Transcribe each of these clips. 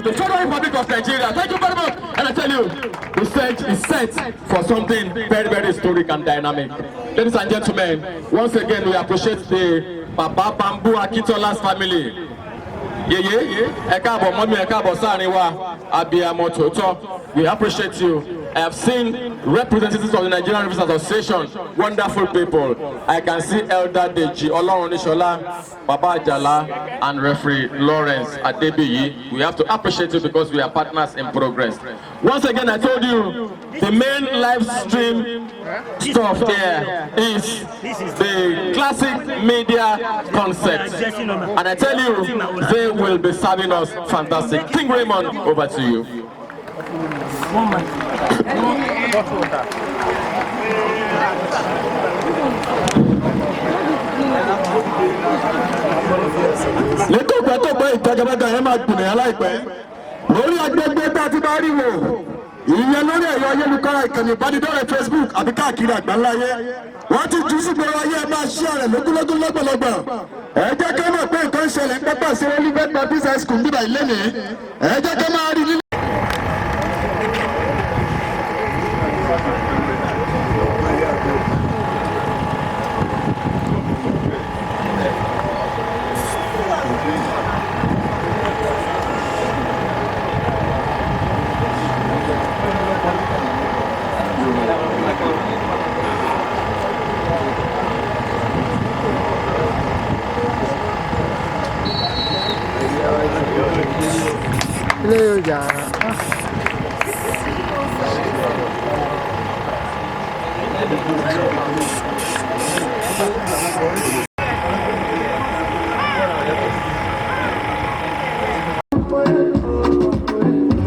The Federal Republic of Nigeria. Thank you very much. And I tell you, the stage is set for something very, very historic and dynamic. Ladies and gentlemen, once again, we appreciate the Baba Bambu Akintola's family. We appreciate you. I have seen representatives of the Nigerian Rivers Association, wonderful people. I can see Elder Deji, Olaronishola, Baba Ajala, and Referee Lawrence Adebiyi. We have to appreciate you because we are partners in progress. Once again, I told you, the main live stream stuff there is the classic media concept. And I tell you, they will be serving us fantastic. King Raymond, over to you. ìyẹn lórí ẹ̀yọ́ ayélujára ìkànnì ìbánidọ́rẹ̀ẹ́ Facebook àbí káàkiri àgbáńláyé wọ́n ti jù sí gbọ́rọ̀ ayé ẹ máa ṣí ọ̀rẹ́ lógúnlógún lọ́gbọ̀lọ́gbọ̀ ẹ jẹ́ ká mọ̀ pé nǹkan ń ṣẹlẹ̀ ń pápá sí Olivet Baptist High School níbà ìlẹ́nìí ẹ jẹ́ ká máa rí nínú.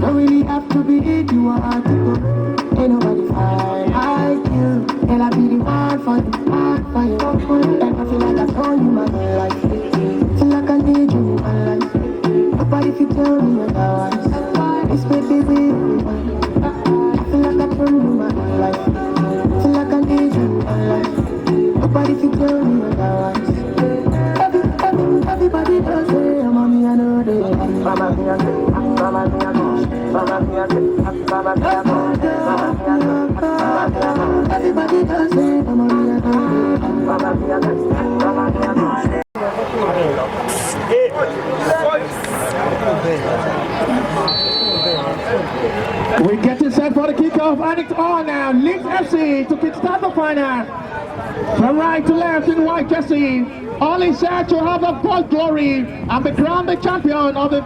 Don't really have to be it, you are hard to go. Ain't nobody fine like you. And I be the one for you, hard for you. And I feel like I told you my life. Feel like I need you in my life. Nobody can tell me otherwise. This baby will be mine. I feel like I told you my life. Feel like I need you in my life. Nobody can tell me otherwise. Everybody does say, mommy, I know they mama, mia, mama, mia, mama, mia, mama, mia, everybody does say, mama, mia, mama, mia, mama, mia. We're getting set for the kickoff, and it's on now. Leeds FC to kickstart the final. From right to left in white jersey, all is set to have a full glory and be crowned the champion of the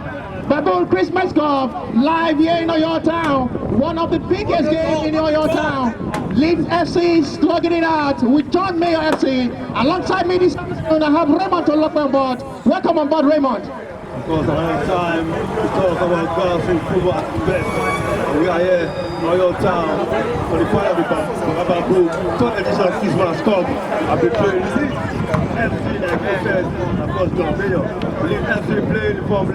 Baboon Christmas Cup live here in Oyo Town. One of the biggest games in Oyo Town. Leeds FC slugging it out with John Mayo FC. Alongside me this afternoon, I have Raymond to look on board. Welcome on board, Raymond. Of course, another time to talk about grassroots football at its best. We are here in Oyo Town for the final of the Baboon third edition Christmas Cup. I've been playing Leeds FC, like I said, of course John Mayo. Leeds FC playing from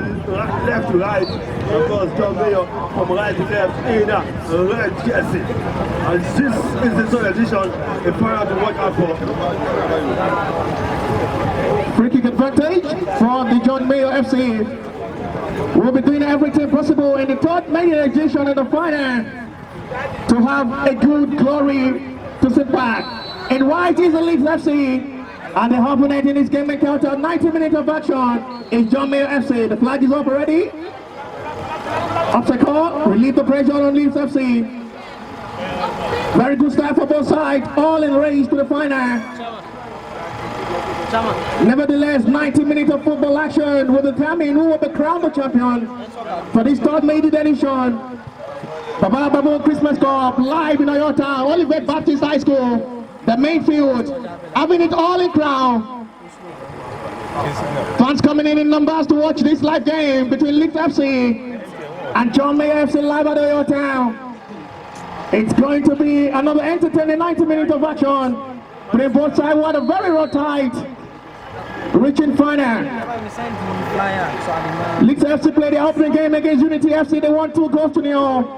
left to right, of course John Mayo from right to left in a red jersey. And this is the third edition, the final to watch out for. Free kick advantage from the John Mayo FC. We'll be doing everything possible in the third major edition of the final to have a good glory to sit back. In white is the Leeds FC, and the opponent in this game encounter 90 minutes of action is John Mayo FC. The flag is up already. Obstacle, relieve the pressure on Leeds FC. Very good start for both sides, all in race to the final. Nevertheless, 90 minutes of football action will determine who will be crowned the champion for this third maiden edition. Baba Babu Christmas Cup live in Oyo Town, Olivet Baptist High School, the main field, having it all in crown. Fans coming in numbers to watch this live game between Leeds FC and John Mayer FC live at Oyo Town. It's going to be another entertaining 90 minutes of action. Between both sides, what a very raw tight, reaching final. Leeds FC played the opening game against Unity FC. They won 2 goals to 0.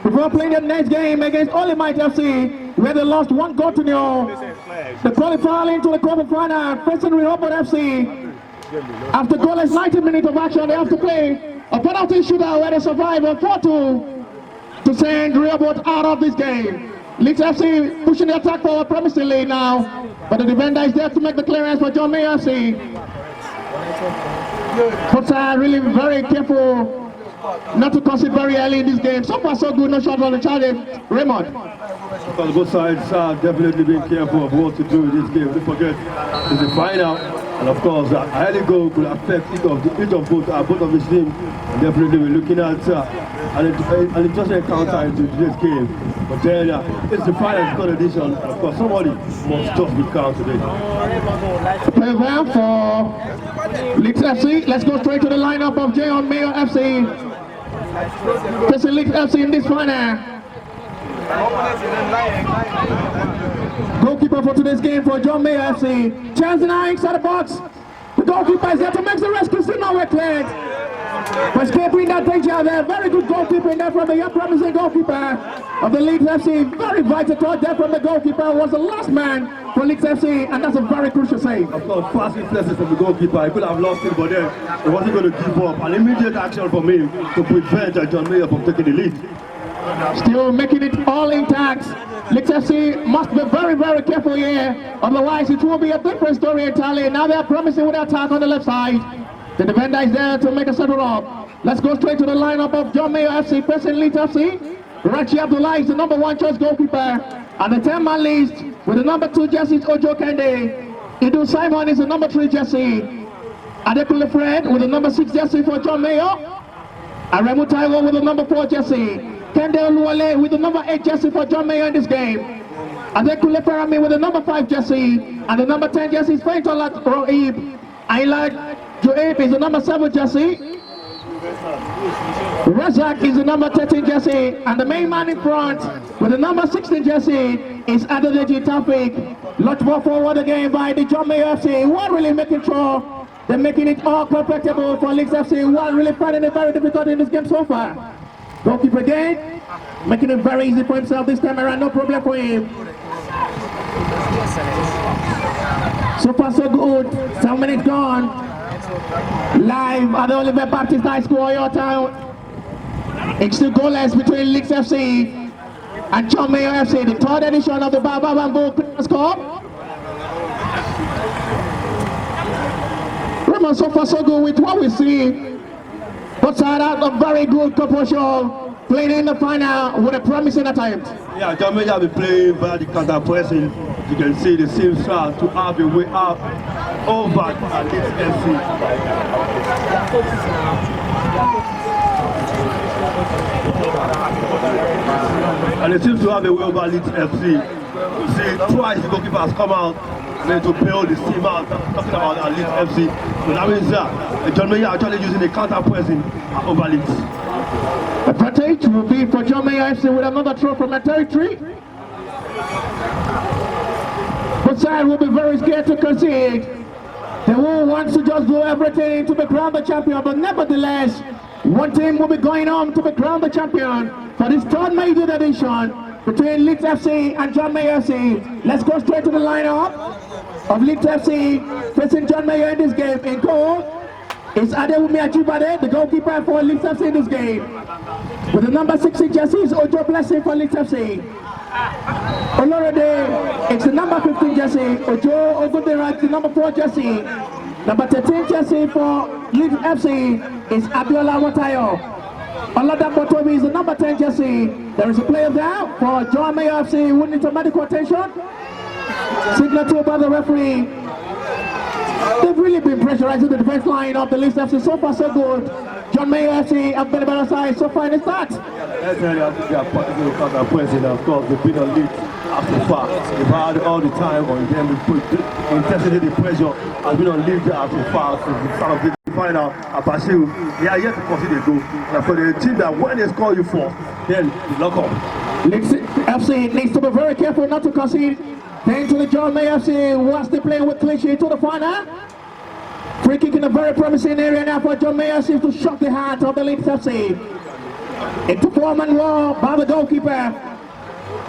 Before playing the next game against Holy Might FC, where they lost 1 goal to 0. They qualified into the quarter final, facing Rehoboth FC. After goalless 90 minutes of action, they have to play a penalty shootout where they survive on 4-2 to send Rehoboth out of this game. Leeds FC pushing the attack forward promisingly now, but the defender is there to make the clearance for John Mayer FC. But really very careful not to concede very early in this game. So far so good, no shot on the challenge. Raymond. Because both sides are definitely being careful of what to do in this game. Don't forget, it's the final, and of course, a early goal could affect each of both of his teams. Definitely, we're looking at an interesting encounter into this game. But then, it's the final, third edition. And of course, somebody must just be crowned today. Play well for Leeds FC. Let's go straight to the lineup of John Mayer FC. This is Leeds FC in this final. Goalkeeper for today's game for John Mayer FC. Chance now inside the box. The goalkeeper is there to make the rescue. Still nowhere cleared. But escaping that danger there. Very good goalkeeper in there from the young promising goalkeeper of the Leeds FC. Very vital thought there from the goalkeeper. Was the last man for Leeds FC, and that's a very crucial save. Of course, fast reflexes from the goalkeeper. He could have lost it, but then he wasn't going to give up. An immediate action from him to prevent John Mayer from taking the lead. Still making it all intact. Leeds FC must be very, very careful here. Otherwise, it will be a different story entirely. Now they are promising with the attack on the left side. The defender is there to make a settle up. Let's go straight to the lineup of John Mayer FC, pressing Leeds FC. Rachi Abdullah is the number 1 choice goalkeeper. And the 10-man list with the number 2 jersey is Ojo Kende. Idu Simon is the number 3 jersey. Adekunle Fred with the number 6 jersey for John Mayer. Aremu Taiwo with the number 4 jersey. Kende Oluwale with the number 8 jersey for John Mayer in this game. Adekunle Ferami with the number 5 jersey. And the number 10 jersey is Faintolat Roib. Ailad Joab is the number 7 jersey. Razak is the number 13 jersey. And the main man in front with the number 16 jersey is Adedeji Tafik. Lot more forward again by the John Mayer FC. Who are really making sure they're making it all perfectable for Leeds FC. Who are really finding it very difficult in this game so far. Goalkeeper again, making it very easy for himself this time around, no problem for him. So far so good, 7 minutes gone. Live at the Olivet Baptist High School, Oyo Town. It's still goalless between Leeds FC and John Mayer FC, the 3rd edition of the Baba Bamboo Christmas Cup. Remember, so far so good with what we see. But side out a very good composure, playing in the final with a promising attempt. Yeah, John Mayer will be playing by the counter pressing. You can see the same start to have a way out over at Leeds FC. And it seems to have a way over Leeds FC. You see, twice the goalkeeper has come out to bail the team out, talking about Leeds FC. So that means John Mayer actually using the counter pressing over Leeds. Advantage will be for John Mayer FC with another throw from a territory. But side will be very scared to concede. They will want to just do everything to be crowned the champion, but nevertheless, one team will be going on to be crowned the champion for this 3rd maiden edition between Leeds FC and John Mayer FC. Let's go straight to the lineup of Leeds FC facing John Mayer in this game. In goal is Adewumi Ajibade, the goalkeeper for Leeds FC in this game. With the number 16 jersey is Ojo Blessing for Leeds FC. Olorode, it's the number 15 jersey. Ojo Ogudera, the number 4 jersey. Number 13 jersey for Leeds FC is Abiola Watayo. Oladapo Tobi is the number 10 jersey. There is a player there for John Mayer FC who needs medical attention. Signal to by the referee. They've really been pressurizing the defense line of the Leeds FC. So far, so good. John Mayo FC have been a better side so far in the start. Let's tell you, I think they are particularly because of president. Of course, they've been on Leeds after far. They've had all the time on them. They put intensity, the pressure has been on Leeds after far. So the start of the final, Apasiu, they are yet to concede a goal. And for the team that when they score you for, then you lock up. Leeds FC needs to be very careful not to concede. Then to the John Mayo FC, once they play with clinch to the final. Free kick in a very promising area now for John Mayo FC to shock the heart of the Leeds FC. Into four-man wall by the goalkeeper.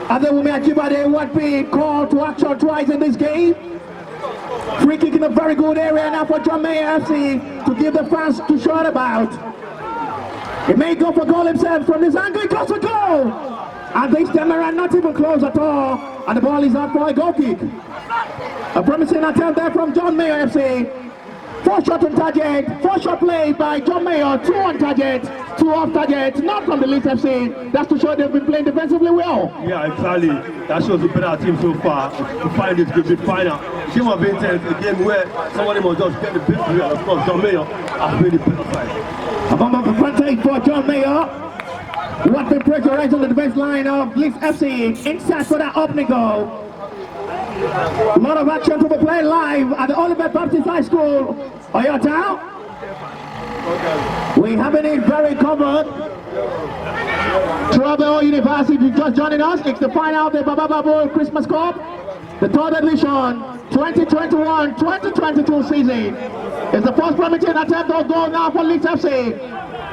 Adewumi Ajibade would be called to action twice in this game. Free kick in a very good area now for John Mayo FC to give the fans to shout about. He may go for goal himself from this angle. He goes for goal! And this time around not even close at all. And the ball is out for a goal kick. A promising attempt there from John Mayo FC. 4 shots on target, 4 shot play by John Mayo, 2 on target, 2 off target, not from the Leeds FC. That's to show they've been playing defensively well. Yeah, exactly. That shows the better team so far. To find this good final. Game of intense, a game where somebody must just get the victory. And of course, John Mayo has been the better side. A bomb of advantage for John Mayo. What been pressurized on the defense line of Leeds FC. Inside for that opening goal. A lot of action to be played live at the Oliver Baptist High School, Oyota. We having it very covered. Trouble University, if you're just joining us, it's the final of the Baba Bowl Christmas Cup, the 3rd edition, 2021-2022 season. It's the first promising attempt of goal now for Leeds FC.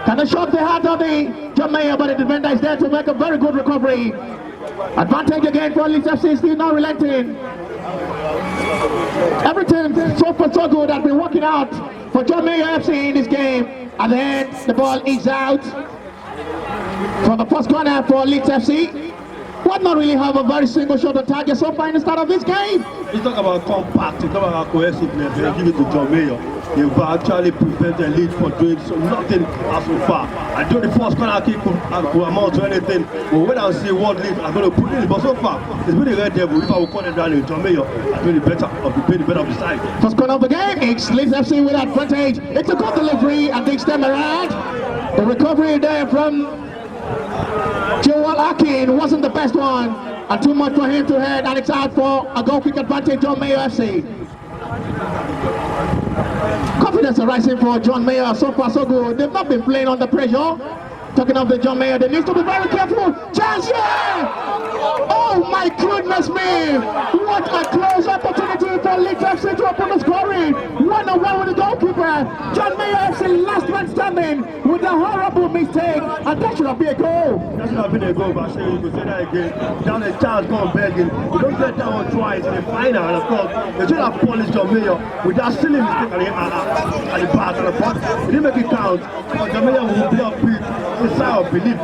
Can they shock the heart of the John Mayo, but the defender is there to make a very good recovery. Advantage again for Leeds FC, still not relenting. Everything so far so good has been working out for John Mayo FC in this game. At the end, the ball is out from the first corner for Leeds FC. Would not really have a very single shot on target so far in the start of this game. You talk about compact, you talk about cohesiveness, and give it to John Mayo. They've actually prevented Leeds from doing so nothing as so far. I do the first corner kick could amount to anything. But wait and see what Leeds are going to put in. But so far, it's been a red devil. If I will call it down in John Mayo, I doing the better of the better of the side. First corner of the game, it's Leeds FC with advantage. It's a good delivery and this time around. The recovery there from Joel Akin wasn't the best one. And too much for him to head, and it's out for a goal kick advantage John Mayo FC. Confidence arising for John Mayo, so far so good. They've not been playing under pressure. Talking of the John Mayo, they need to be very careful. Chance, yeah! Oh my goodness me! What a close opportunity for Leeds FC to open the scoring. 1-on-1 with the goalkeeper. John Mayo FC last man standing with a horrible mistake, and that should have been a goal. That should have been a goal, but you could say that again. Down a chance going begging. You don't get that one twice in the final, and of course, they should have polished John Mayo with that silly mistake at the back and the front. He didn't make it count, but John Mayo will be upbeat. It's a sign of belief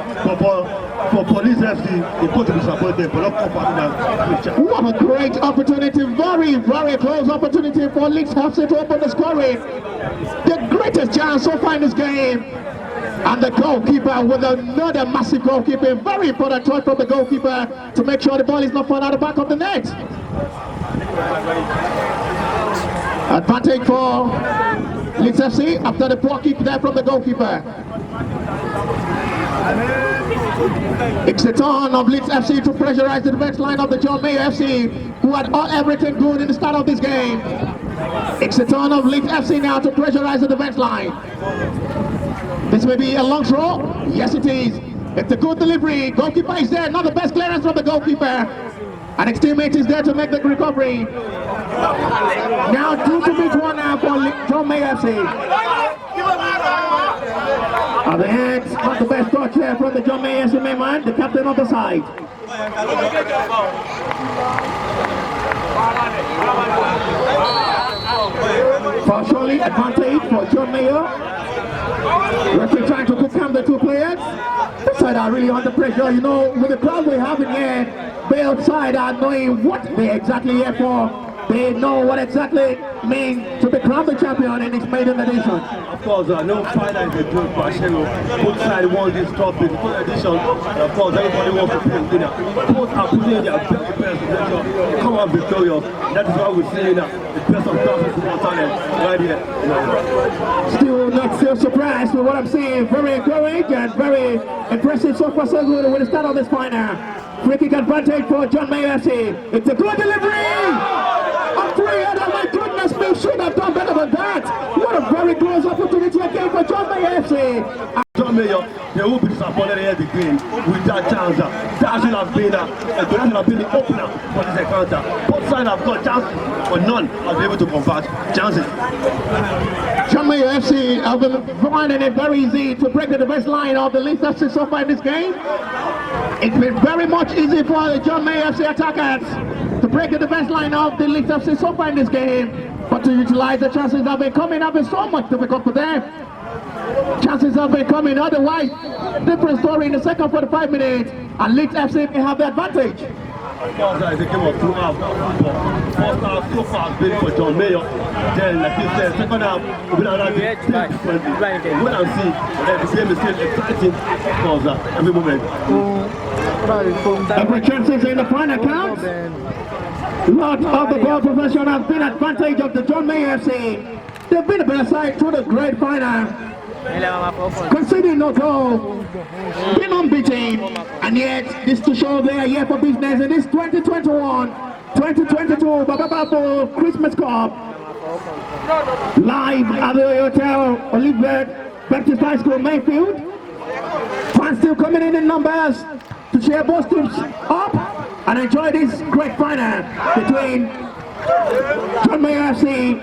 for Police FC. They go to be supported, but not confident. What a great opportunity, very, very close opportunity for Leeds FC to open the scoring. The greatest chance so far in this game. And the goalkeeper with another massive goalkeeper. Very important choice from the goalkeeper to make sure the ball is not falling out the back of the net. Advantage for Leeds FC after the poor kick there from the goalkeeper. It's the turn of Leeds FC to pressurize the defense line of the John Mayo FC, who had everything good in the start of this game. It's the turn of Leeds FC now to pressurize the defense line. This may be a long throw. Yes, it is. It's a good delivery. Goalkeeper is there. Not the best clearance from the goalkeeper. And his teammate is there to make the recovery. Now 2-1 now for John Mayo FC. At the end, not the best touch here from the John Mayo FC man, the captain of the side. Partially advantage for John Mayo. Referee trying to calm the two players. This side are really under pressure, you know, with the crowd we have in here, both sides are knowing what they're exactly here for. they know what exactly means to be crowned the champion in this maiden edition. Of course, no final is a good Bashiro. Both sides won this trophy, the first edition, and of course, everybody wants to be a winner. Both are putting in their very best to make sure they come out victorious. That is why we're seeing the best of Gaza football talent right here. Still not so surprised with what I'm seeing. Very encouraged and very impressive so far so good with the start of this final. Free kick advantage for John Mayer FC. It's a good delivery! A free-header, my goodness me, should have done better than that. What a very close opportunity again for John Mayer FC. John Mayer, they will be disappointed here again with that chance. That should have been the opener for this encounter. Both sides have got chances, but none have been able to convert chances. John Mayer FC have been finding it very easy to break the defense line of the Leeds FC so far in this game. It's been very much easy for the John Mayer FC attackers to break the defense line of the Leeds FC so far in this game. But to utilize the chances that have been coming have been so much difficult for them. Chances have been coming, otherwise different story in the second 45 minutes, and Leeds FC may have the advantage. Of course, it's a game of 2 halves now. First half so far has been for John Mayer. Then, like you said, second half will be another game differently. Wait and see. The game is still exciting, of course, every moment. Every chances in the final count. Lot of the ball possession has been advantage of the John Mayer FC. They've been a better side through the great final. Conceding no goal, been unbeaten, and yet this to show they are here for business in this 2021-2022 Baba Christmas Cup. Live at the Hotel Olivet Baptist High School, Mayfield. Fans still coming in numbers to cheer both teams up and enjoy this great final between John Mayer FC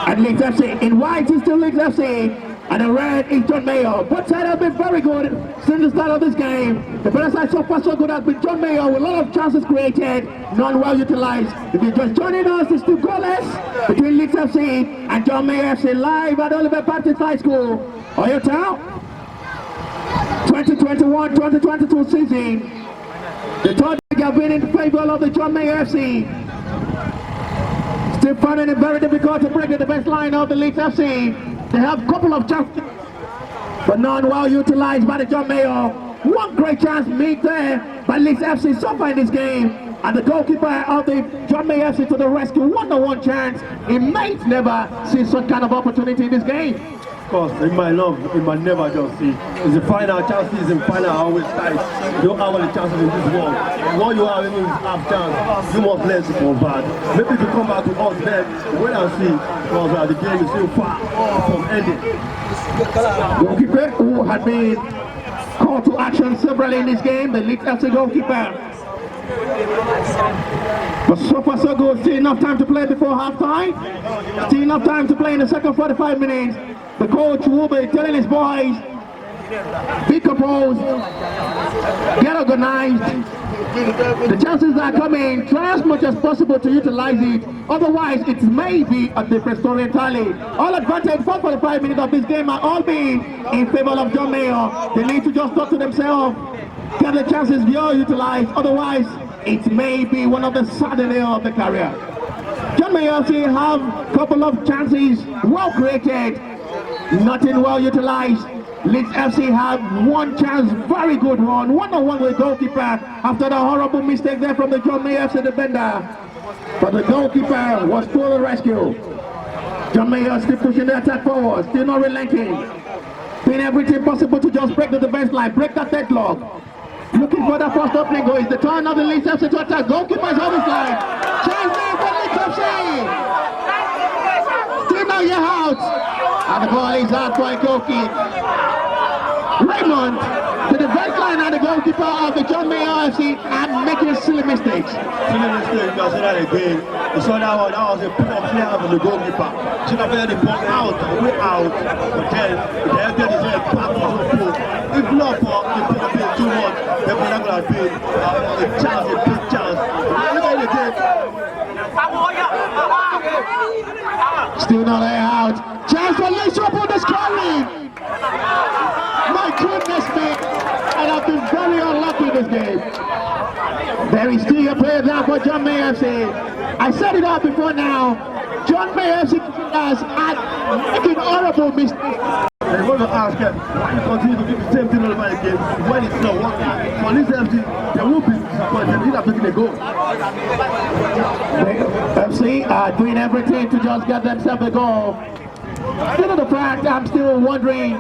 and Leeds FC. In white is still Leeds FC. And the red is John Mayer. Both sides have been very good since the start of this game. The better side so far so good has been John Mayer with a lot of chances created, none well utilized. If you're just joining us, it's still goalless between Leeds FC and John Mayer FC live at Oliver Baptist High School, Oyo Town. 2021-2022 season. The third league have been in favor of the John Mayer FC. Still finding it very difficult to break the defense line of the Leeds FC. They have a couple of chances, but none well utilized by the John Mayer. One great chance made there by Leeds FC so far in this game. And the goalkeeper of the John Mayer FC to the rescue. 1-on-1 chance. He might never see such kind of opportunity in this game. Of course, in my love, in my never just see. It's the final chances in final are always tight. You don't have any chances in this world. What you have even half chance, you must learn to convert. Maybe if you come back to us then, wait and see, because the game is still far from ending. Goalkeeper who had been called to action severally in this game, the Leeds FC goalkeeper. But so far so good, still enough time to play before half time. Still enough time to play in the second 45 minutes. The coach will be telling his boys, be composed, get organized. The chances are coming, try as much as possible to utilize it. Otherwise, it may be a different story entirely. All advantage for 45 minutes of this game are all being in favor of John Mayer. They need to just talk to themselves, get the chances well utilized. Otherwise, it may be one of the sadder days of the career. John Mayer have a couple of chances well created, nothing well utilized. Leeds FC have one chance, very good one, 1-on-1 with the goalkeeper after the horrible mistake there from the John Mayer FC defender. But the goalkeeper was to the rescue. John Mayer still pushing the attack forward, still not relenting. Doing everything possible to just break the defense line, break that deadlock. Looking for the first opening goal. Is the turn of the Leeds FC to attack. Goalkeeper is on his line. Chance there for Leeds FC. Still now you're out. And the ball is out for a goal kick. Raymond, the defense line and the goalkeeper of the John Mayer FC and making silly mistakes. Silly mistake, you see that again. You saw that one, that was a poor player from the goalkeeper. Should have played the ball out, way out. But then, the head is back on the pool. If not for the people playing too much, they would not have been a chance, a big chance. Look at the game. Still not out. Chance for Leeds to open the scoring. My goodness me, and I've been very unlucky in this game. There is still a player down for John May FC. I said it all before now. John May FC are making horrible mistakes. They want to ask him why you continue to do the same thing all over again when it's not working. For this FC, they will be disappointed. They're not taking a goal. FC are doing everything to just get themselves a goal. Still the fact, I'm still wondering,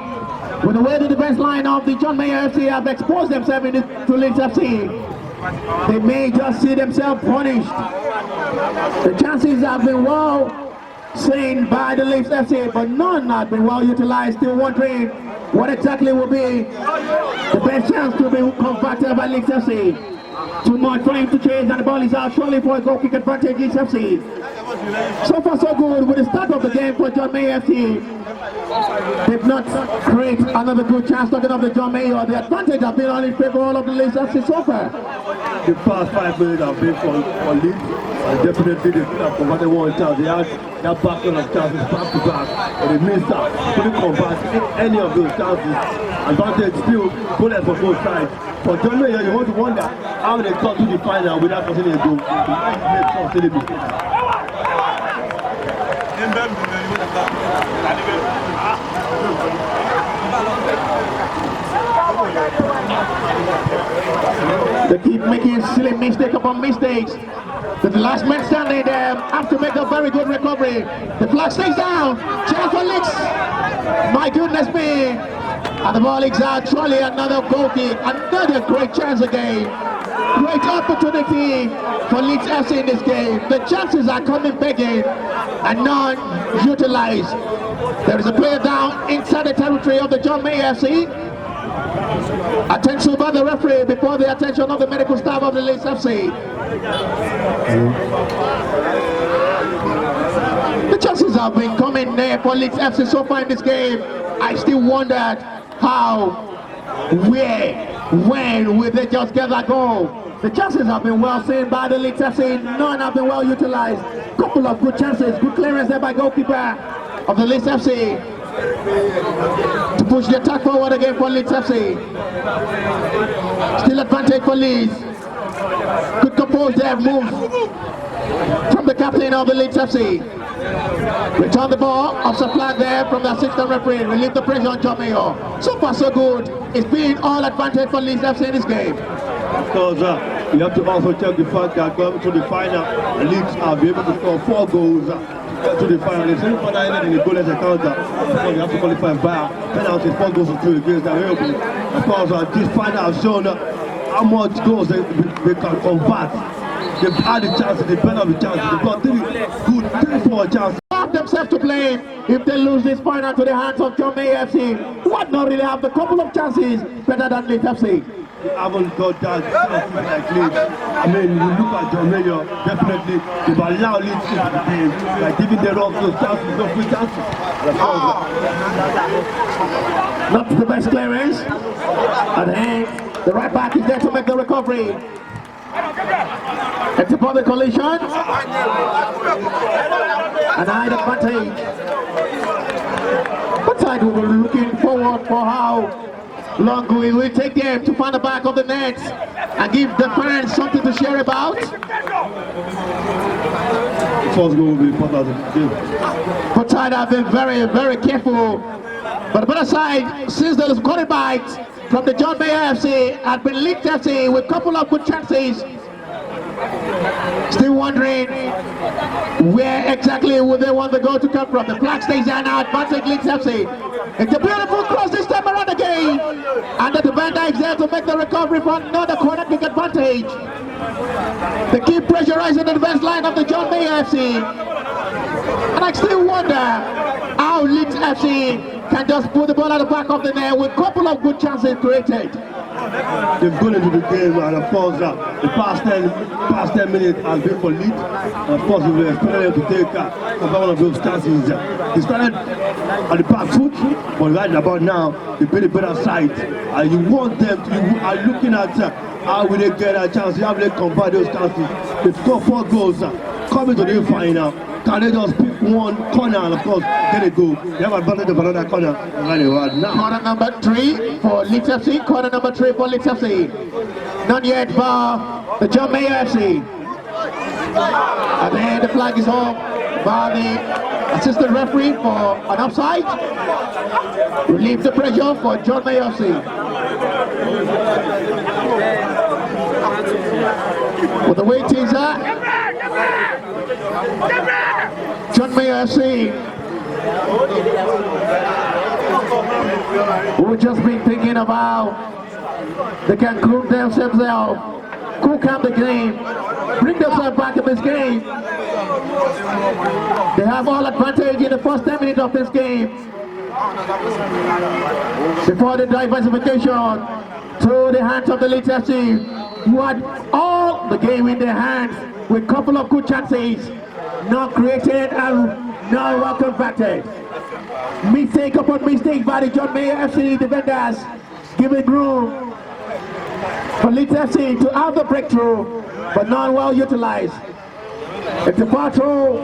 with the way the defense line of the John Mayer FC have exposed themselves to Leeds FC, they may just see themselves punished. The chances have been well seen by the Leeds FC, but none have been well utilized. Still wondering what exactly will be the best chance to be converted by Leeds FC. Too much for him to chase, and the ball is out shortly for a goal kick advantage Leeds FC. So far so good with the start of the game for John May FC. They've not created another good chance. Talking of the John Mayer, the advantage has been on in favor of the Leeds FC so far. The past 5 minutes have been for Leeds, and definitely they could have converted one chance. They had that backlog of chances back to back, but they missed out. Couldn't convert any of those chances. Advantage still bullets for both sides. For John Mayer, you want to wonder how they got to the final without conceding a goal. They keep making silly mistake upon mistakes. The last man standing there have to make a very good recovery. The flag stays down. Chance for Leeds. My goodness me. And the ball is out. Surely another goal kick. Another great chance again. Great opportunity for Leeds FC in this game. The chances are coming begging and none utilized. There is a player down inside the territory of the John May FC. Attention by the referee before the attention of the medical staff of the Leeds FC. The chances have been coming there for Leeds FC so far in this game. I still wondered how, where, when will they just get that goal. The chances have been well seen by the Leeds FC. None have been well utilized. Couple of good chances, good clearance there by goalkeeper of the Leeds FC to push the attack forward again for Leeds FC. Still advantage for Leeds. Good compose there, move from the captain of the Leeds FC. Return the ball, offside flag there from the assistant referee. Relieve the pressure on John Mayer. So far so good. It's been all advantage for Leeds FC in this game. Because you have to also check the fact that going to the final, the Leeds are able to score 4 goals to the final. The semi-final ended in the goalless encounter because you have to qualify by penalties, 4 goals to 2 against the Rebels. Of course, this final has shown how much goals they can convert. They've had the chances, they've better the chances. They've got 3 chances. Themselves to blame if they lose this final to the hands of John May FC. What not really have the couple of chances better than Leeds FC. They haven't got that chances like Leeds. I mean, you look at John Mayer, definitely they've allowed Leeds into the game, like giving them off those chances, those free chances. Not the best clearance. At the end, the right back is there to make the recovery. It's upon the collision. An high advantage. What side we were looking forward for how long we will take them to find the back of the net and give the fans something to share about. First goal will be important in the game. But side have been very, very careful. But the better side, since there was got bite from the John Mayer FC, had been Leeds FC with a couple of good chances. Still wondering where exactly would they want the goal to come from. The flag stays there now, advantage Leeds FC. It's a beautiful cross this time around again. And the defender is there to make the recovery for another corner kick advantage. They keep pressurizing the defense line of the John Mayer FC. And I still wonder how Leeds FC can just put the ball at the back of the net with a couple of good chances created. They've gone into the game, and of course the past 10 minutes has been for Leeds. Of course we expected them to take one of those chances. They started at the back foot, but right about now they play the better side. And you want them to, you are looking at how will they get a chance, how will they convert those chances. They score 4 goals coming to the final, can they just pick one corner and of course get a goal? They have advantage of another corner right now. Corner number 3 for Leeds FC. Corner number 3 for Leeds FC. Not yet for the John Mayer FC. And then the flag is off by the assistant referee for an offside. Relieve the pressure for John Mayer FC. With the way things are, John Mayer FC, who just been thinking about they can cool themselves down, cool down the game, bring themselves back in this game. They have all advantage in the first 10 minutes of this game before the diversification to the hands of the Leeds FC, who had all the game in their hands with a couple of good chances, not created and not well converted. Mistake upon mistake by the John Mayer FC defenders, giving room for Leeds FC to have the breakthrough, but not well utilized. It's a part-through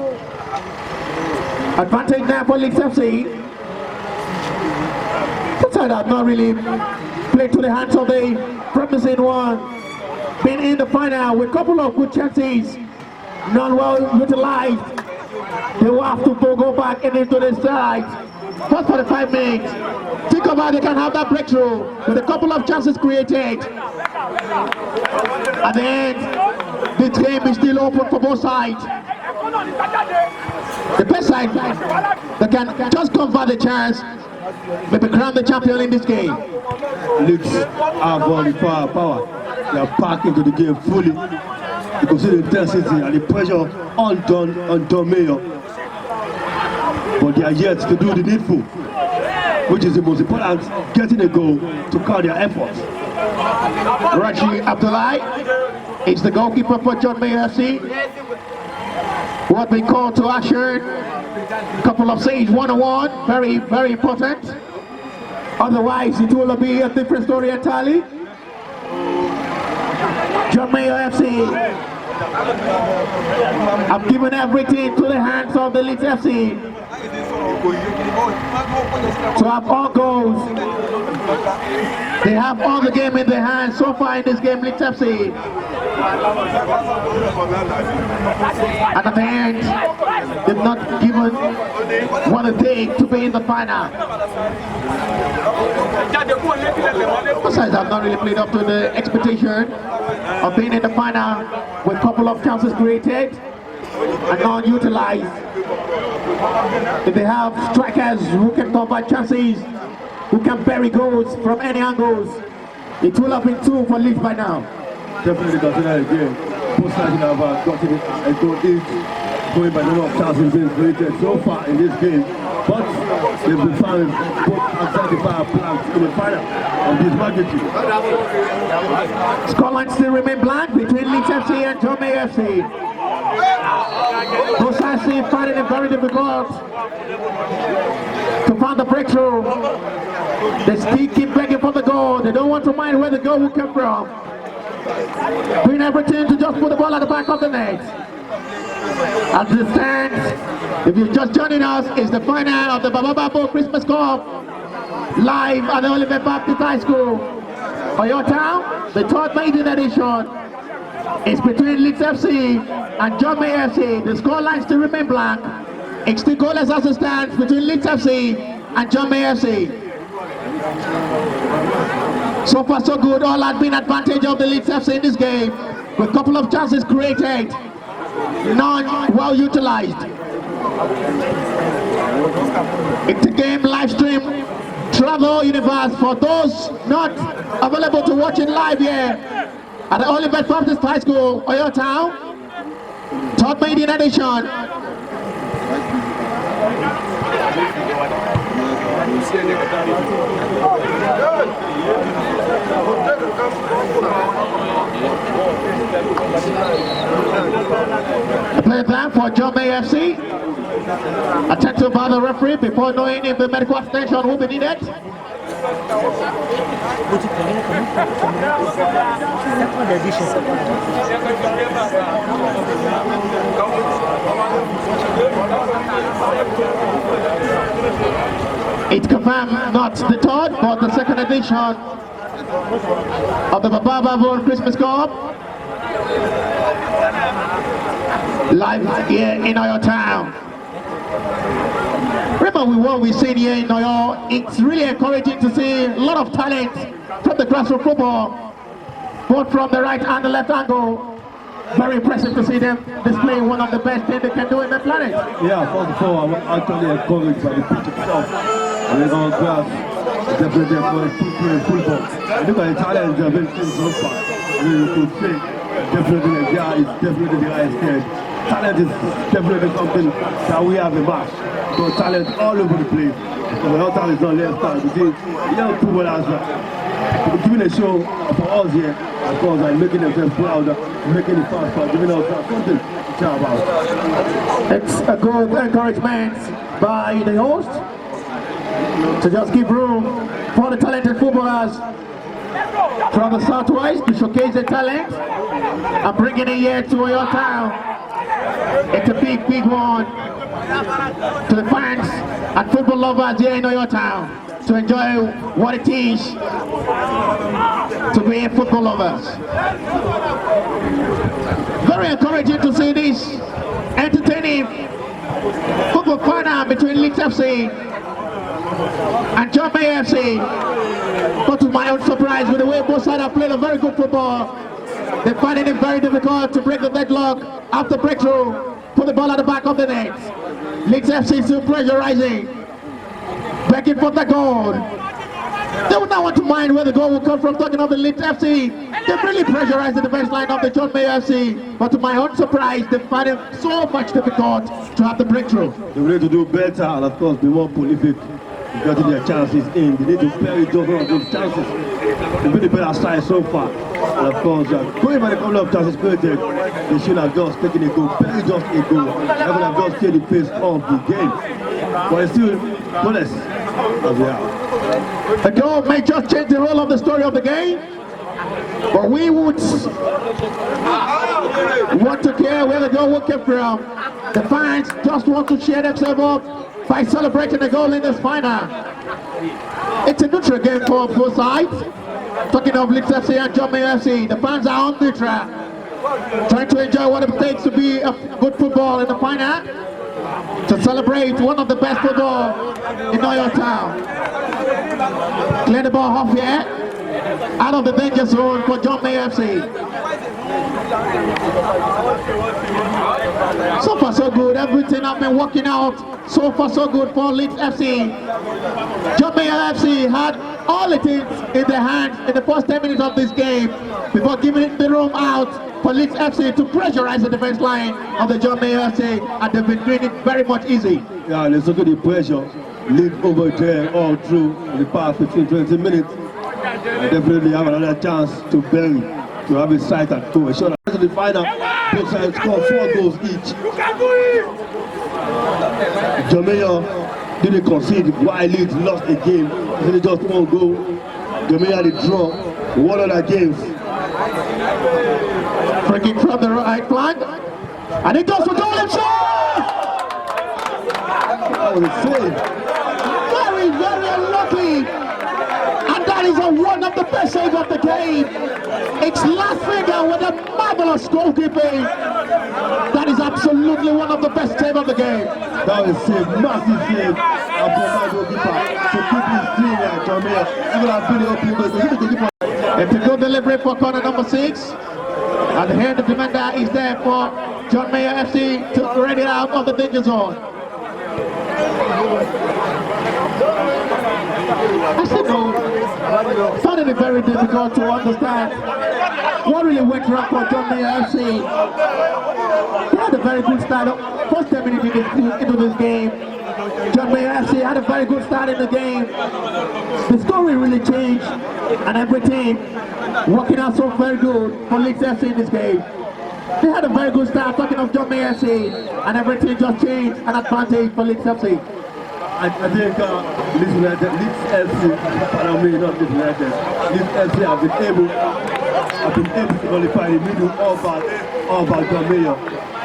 advantage now for Leeds FC. This side have not really played to the hands of the promising one. Been in the final with a couple of good chances, not well utilized. They will have to go back and into the side. First 45 minutes. Think about they can have that breakthrough with a couple of chances created. At the end, the game is still open for both sides. The best side that can just convert the chance, maybe crown the champion in this game. Leeds have all the power. They are packed into the game fully. You can see the intensity and the pressure on John Mayer. But they are yet to do the needful, which is the most important, getting a goal to count their efforts. Raji Abdullahi is the goalkeeper for John Mayer FC, who had been called to action. A couple of saves, 1-on-1, very, very important. Otherwise, it will be a different story entirely. John Mayer FC have given everything to the hands of the Leeds FC to have all goals. They have all the game in their hands so far in this game, Leeds FC. And at the end, they've not given what it takes to be in the final. Both sides have not really played up to the expectation of being in the final with a couple of chances created and not utilized. If they have strikers who can convert chances, who can bury goals from any angles, it will have been 2 for Leeds by now. Definitely consider again. Both sides have gotten a goal each, going by the number of chances being created so far in this game. But they've been found both outside the fire plants in the final of this magnitude. Scoreline still remain blank between Leeds FC and John Mayer FC. Both sides finding it very difficult to find the breakthrough. They still keep begging for the goal. They don't want to mind where the goal will come from. Doing everything to just put the ball at the back of the net. As it stands, if you're just joining us, it's the final of the Baba Babo Christmas Cup live at the Oliver Baptist High School. For your town, the third maiden edition is between Leeds FC and John Mayer FC. The scoreline still remain blank. It's still goalless as it stands between Leeds FC and John Mayer FC. So far so good, all had been advantage of the Leeds FC in this game, with a couple of chances created, none well utilized. It's a game live stream, Travel Universe, for those not available to watch it live here at the Oliver Baptist High School, Oyo Town, third maiden edition. The play plan for John Mayer FC. Attention by the referee before knowing if the medical attention will be needed. It's confirmed not the third, but the second edition of the Baba World Christmas Cup. Live here in Oyo town. Remember what we've seen here in Oyo, it's really encouraging to see a lot of talent from the grassroots football, both from the right and the left angle. Very impressive to see them display one of the best things they can do in the planet. Yeah, first of all, I'm actually encouraged by the pitch itself. And then on grass, definitely playing football. Look at the talent they've been seeing so far. You could say definitely the guy is definitely the highest stage. Talent is definitely something that we have a match. So talent all over the place. So the talent is not left out. You see, young people as well. Giving a show for us here, of course, and making themselves proud, making it fast for giving us something to shout about. It's a good encouragement by the host to just give room for the talented footballers from the southwest to showcase their talent and bringing it here to your town. It's a big, big one to the fans and football lovers here in your town to enjoy what it is to be football lovers. Very encouraging to see this entertaining football final between Leeds FC and John Mayer FC. But to my own surprise, with the way both sides have played a very good football, they're finding it very difficult to break the deadlock after breakthrough, put the ball at the back of the net. Leeds FC still pressurizing, begging for the goal. They would not want to mind where the goal will come from. Talking of the Leeds FC, they really pressurized the defense line of the John Mayer FC. But to my own surprise, they find it so much difficult to have the breakthrough. They need to do better and of course be more prolific in getting their chances in. They need to bury those chances. They've been the better side so far. And of course, going by a couple of chances created, they should have just taken a goal, barely just a goal. They would have just changed the pace of the game. But it's still bonus as we are. The goal may just change the role of the story of the game, but we would want to care where the goal will come from. The fans just want to cheer themselves up by celebrating the goal in this final. It's a neutral game for both sides. Talking of Leeds FC and John Mayer FC, the fans are on neutral, trying to enjoy what it takes to be a good football in the final, to celebrate one of the best football in Oyo town. Clear the ball off here, out of the danger zone for John Mayer FC. So far so good, everything has been working out. So far so good for Leeds FC. John Mayer FC had all it is in their hands in the first 10 minutes of this game before giving the room out for Leeds FC to pressurize the defense line of the John Mayer FC, and they've been doing it very much easy. Yeah, let's look at the pressure. Lead over there all through in the past 15-20 minutes. They definitely have another chance to bury, to have a sight and to a shot. To the final, both sides score 4 goals each. John Mayer didn't concede while Leeds lost a game. It's just 1 goal. John Mayer had a draw 1 other games. Free kick from the right flank, and it goes for goal and shot! That was a save. Very, very unlucky. And that is one of the best saves of the game. It's last finger with a marvelous goalkeeping. That is absolutely one of the best saves of the game. That was a save, massive save. And for my goalkeeper to keep his clean there, John Mayer. Even as Billy opened It's a good delivery for corner number 6. And here the defender is there for John Mayer FC to ready it out of the danger zone. I still found it very difficult to understand what really went wrong for John Mayer FC. They had a very good start. First 10 minutes into this game, John Mayer FC had a very good start in the game. The story really changed, and everything working out so very good for Leeds FC in this game. They had a very good start, talking of John Mayer FC, and everything just changed, an advantage for Leeds FC. I think Leeds United, Leeds FC, pardon me, not Leeds United, Leeds FC have been able to qualify in the middle all about John Mayor.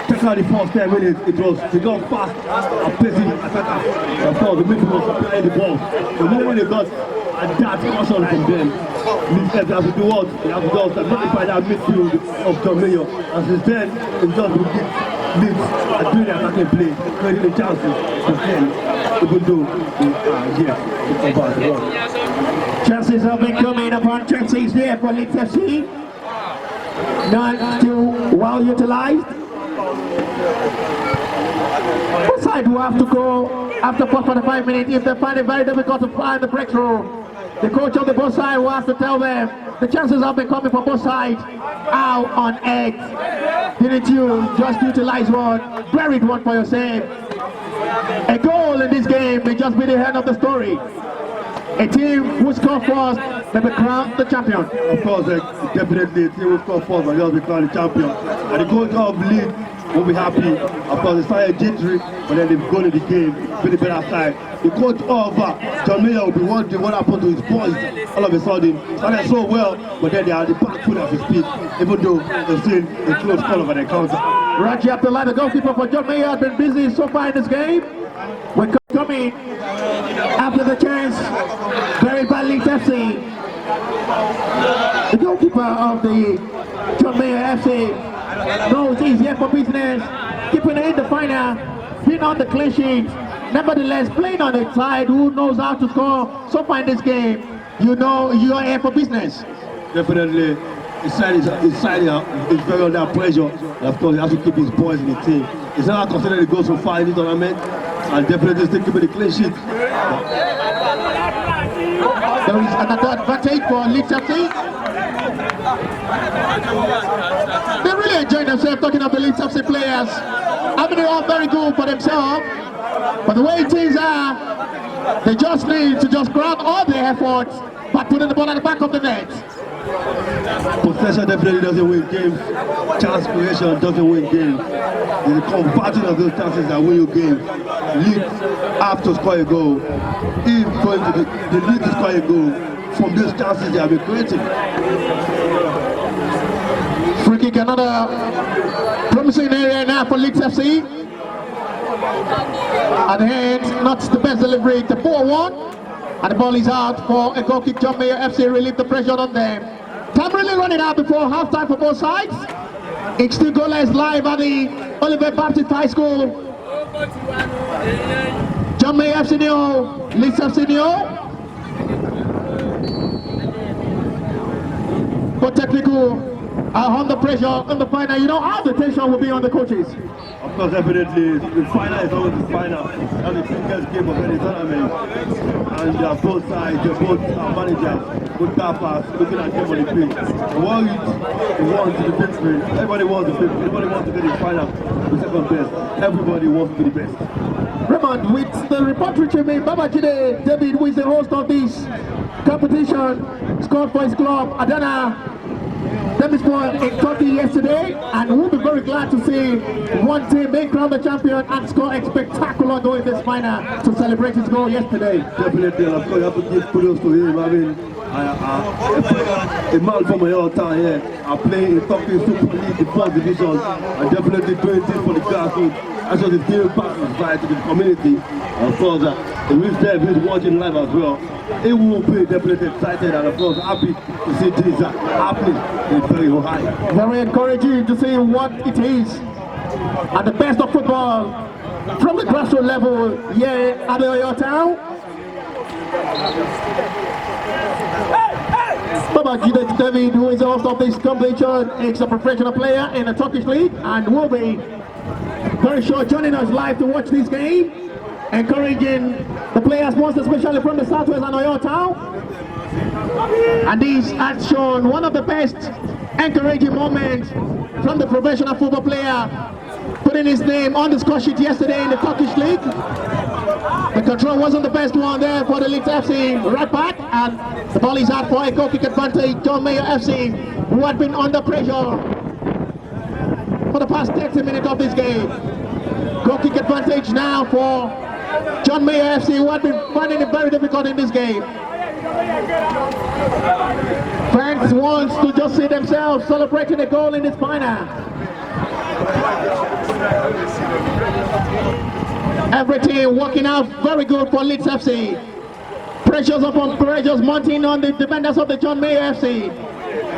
Check out the first 10 minutes, they got fast and pacing attackers. Of course, the midfield was supplying the ball. The moment they got that caution from them, Leeds FC have to do what? They have to just modify that midfield of John Mayor. And since then, it's just been Leeds are doing their attacking play, creating the chances to them, even though they are here to combat the run. Chances have been coming upon Chelsea's here for Leeds FC. Not still well utilized. Both sides will have to go after 45 minutes if they find it very difficult to find the breakthrough. The coach of the both sides will have to tell them the chances have been coming from both sides. Out on egg. Didn't you just utilize one, buried one for yourself? A goal in this game may just be the end of the story. A team who scored first may be crowned the champion. Of course, definitely a team who scored first may just be crowned the champion. And the coach of Leeds will be happy. Of course, they started jittery, but then they've gone in the game with the better side. The coach of John Mayor will be wondering what happened to his boys all of a sudden. Started so well, but then they are the back foot as we speak, even though they've seen a close call of an encounter. Raji Abdullah, the goalkeeper for John Mayor, has been busy so far in this game. We're coming after the chance, buried by Leeds FC. The goalkeeper of the John Mayor FC knows he's here for business, keeping it in the final, being on the clean sheet. Nevertheless, playing on the side who knows how to score so far in this game, you know you are here for business. Definitely, his side is very under pressure. And of course, he has to keep his boys in the team. He's not considered to go so far in this tournament, and definitely still keeping the clean sheet. There is another advantage for Leeds FC. They really enjoy themselves talking of the Leeds FC players. I mean, they are very good for themselves. But the way things are, they just need to just grab all their efforts by putting the ball at the back of the net. Possession definitely doesn't win games. Chance creation doesn't win games. It's the converting of those chances that win you games. Leeds have to score a goal. If going to the Leeds to score a goal from those chances they have been creating. Free kick, another promising area now for Leeds FC. At the end, not the best delivery, the 4-1. And the ball is out for a goal kick. John Mayor FC relieve the pressure on them. Time really running out before half-time for both sides. It's still goalless live at the Oliver Baptist High School. John Mayor FC nil, Leeds FC nil. For technical, under pressure in the final. You know how the tension will be on the coaches. Of course, definitely, the final is always the final. And the biggest game of any tournament. And they are both sides, they're both managers, both tappers, looking at them on the pitch. The one wants to be victory. Everybody wants the victory. Everybody wants to get the final, the second best. Everybody wants to be the best. Raymond, with the report reaching me, Babajide David, who is the host of this competition, scored for his club, Adana Demirspor in Turkey yesterday, and we'll be very glad to see one team make crown the champion and score a spectacular goal in this final to celebrate his goal yesterday. Definitely, and of course, you have to give kudos to him. I mean, a man from my old town here, I play in Turkey Super League, the 4th division, and definitely doing things for the grassroots. That's what he's giving back to the community. Of course, the real there is watching live as well. He will be definitely excited and of course happy to see this happening in very high. Very encouraging to see what it is at the best of football from the grassroots level here at your town. Babajide David, who is the host of this competition, is a professional player in the Turkish league and will be very sure joining us live to watch this game, encouraging the players most especially from the southwest and Oyo town. And this has shown one of the best encouraging moments from the professional football player putting his name on the score sheet yesterday in the Turkish league. The control wasn't the best one there for the Leeds FC right back, and the ball is out for a goal kick advantage. John Mayor FC, who had been under pressure for the past 30 minutes of this game. Goal kick advantage now for John Mayer FC, who have been finding it very difficult in this game. Fans wants to just see themselves celebrating a goal in this final. Everything working out very good for Leeds FC. Pressures upon pressures mounting on the defenders of the John Mayer FC.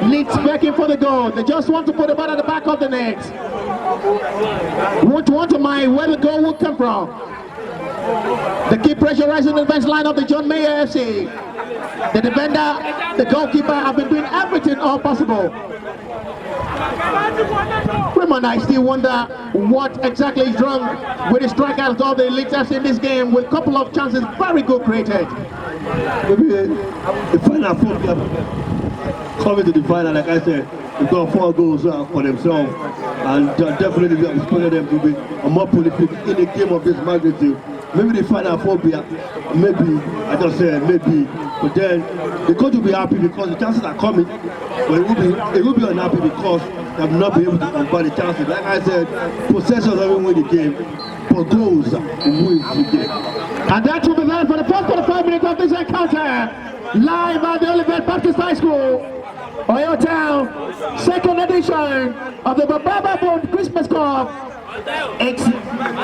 Leeds begging for the goal. They just want to put the ball at the back of the net. Won't want to mind where the goal will come from. The key pressurizing the defense line of the John Mayer FC. The defender, the goalkeeper have been doing everything all possible. Raymond, I still wonder what exactly is wrong with the strikeouts of the Leeds FC in this game, with a couple of chances very good created. Maybe the final four coming to the final, like I said, they've got 4 goals for themselves, and definitely we have expected them to be more prolific in a game of this magnitude. Maybe the final four, maybe, I just said maybe, but then they're going to be happy because the chances are coming, but it will be unhappy because they have not been able to convert the chances. Like I said, possession doesn't win the game, but goals wins the game. And that will be there for the first 45 minutes of this encounter, live at the Olivet Baptist High School, Oyo Town, second edition of the Bababa Bond Christmas Cup. It's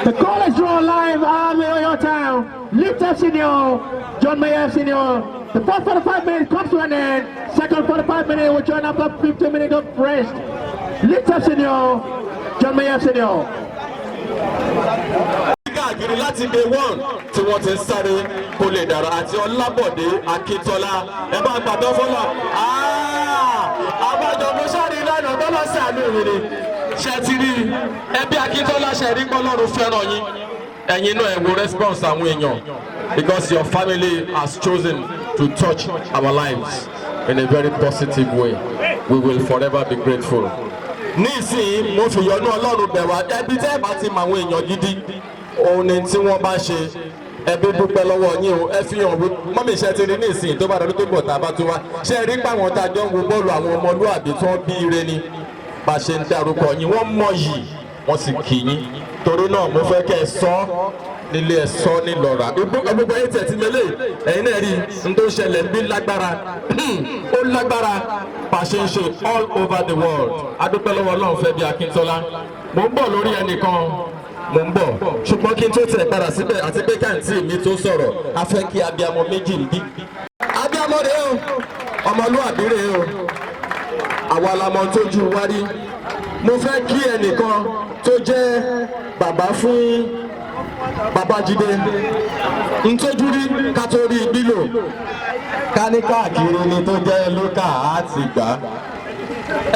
the call is drawn live at the Oyo Town. Leeds FC nil, John Mayer FC nil. The first 45 minutes comes to an end. Second 45 minutes will join after 15 minutes of rest. Leeds FC nil, John Mayer FC nil. Káàkiri láti day one tí wọ́n ti ń sáré kó lè dára àti Ọlábọ̀dé Akíntọ́lá ẹ bá gbàdọ́ fọ́lá. Àbájọ mo sáré lánàá bọ́lá sàánú mi ni ṣe ti rí ẹbí Akíntọ́lá ṣe rí pọ́lọ́run fẹ́ràn yín ẹ̀yin náà ẹ wo response àwọn èèyàn because your family has chosen to touch our lives in a very positive way. We will forever be grateful. Nísìnyí mo fi yọ́nú Ọlọ́run bẹ̀ wá ẹbí tẹ́ ẹ bá ti mọ àwọn èèyàn gidi òun ni tí wọ́n bá ṣe ẹbí dúpẹ́ lọ́wọ́ yín o ẹ fi hàn mọ́mí iṣẹ́ ti rí nísìnyí tó bá dọ̀dún tó bọ̀ tá a bá tó wá ṣe rí pàwọn tá a jọ ń wo bọ́ọ̀lù àwọn ọmọlúàbí tó ń bí ire ni bá ṣe ń dárúkọ yín wọ́n mọ̀ yìí wọ́n sì kì í yín torí náà mo fẹ́ kẹ́ ẹ sọ nílé ẹ sọ nílọ́ra gbogbo ayé tẹ̀ tí mẹ́lẹ̀ ẹ̀yin náà rí n tó ń ṣẹlẹ̀ bí lágbára ó lágbára bá ṣe ń ṣe all over the world adúpẹ́ lọ́wọ́ Ọlọ́run fẹ́ bí Akíntọ́lá mo ń bọ̀ lórí ẹnìkan mo ń bọ̀ ṣùgbọ́n kí n tó tẹ̀ padà síbẹ̀ àti pé káàntì mi tó sọ̀rọ̀ a fẹ́ kí abiyamọ méjì ń bí. abiyamọ rèé o ọmọlúwàbí rèé o àwa la mọ tójú wárí mo fẹ́ kí ẹnìkan tó jẹ́ bàbá fún Babájídé ntójú rí ká tó rí bílò ká ní káàkiri ni tó jẹ́ lókà àti gbà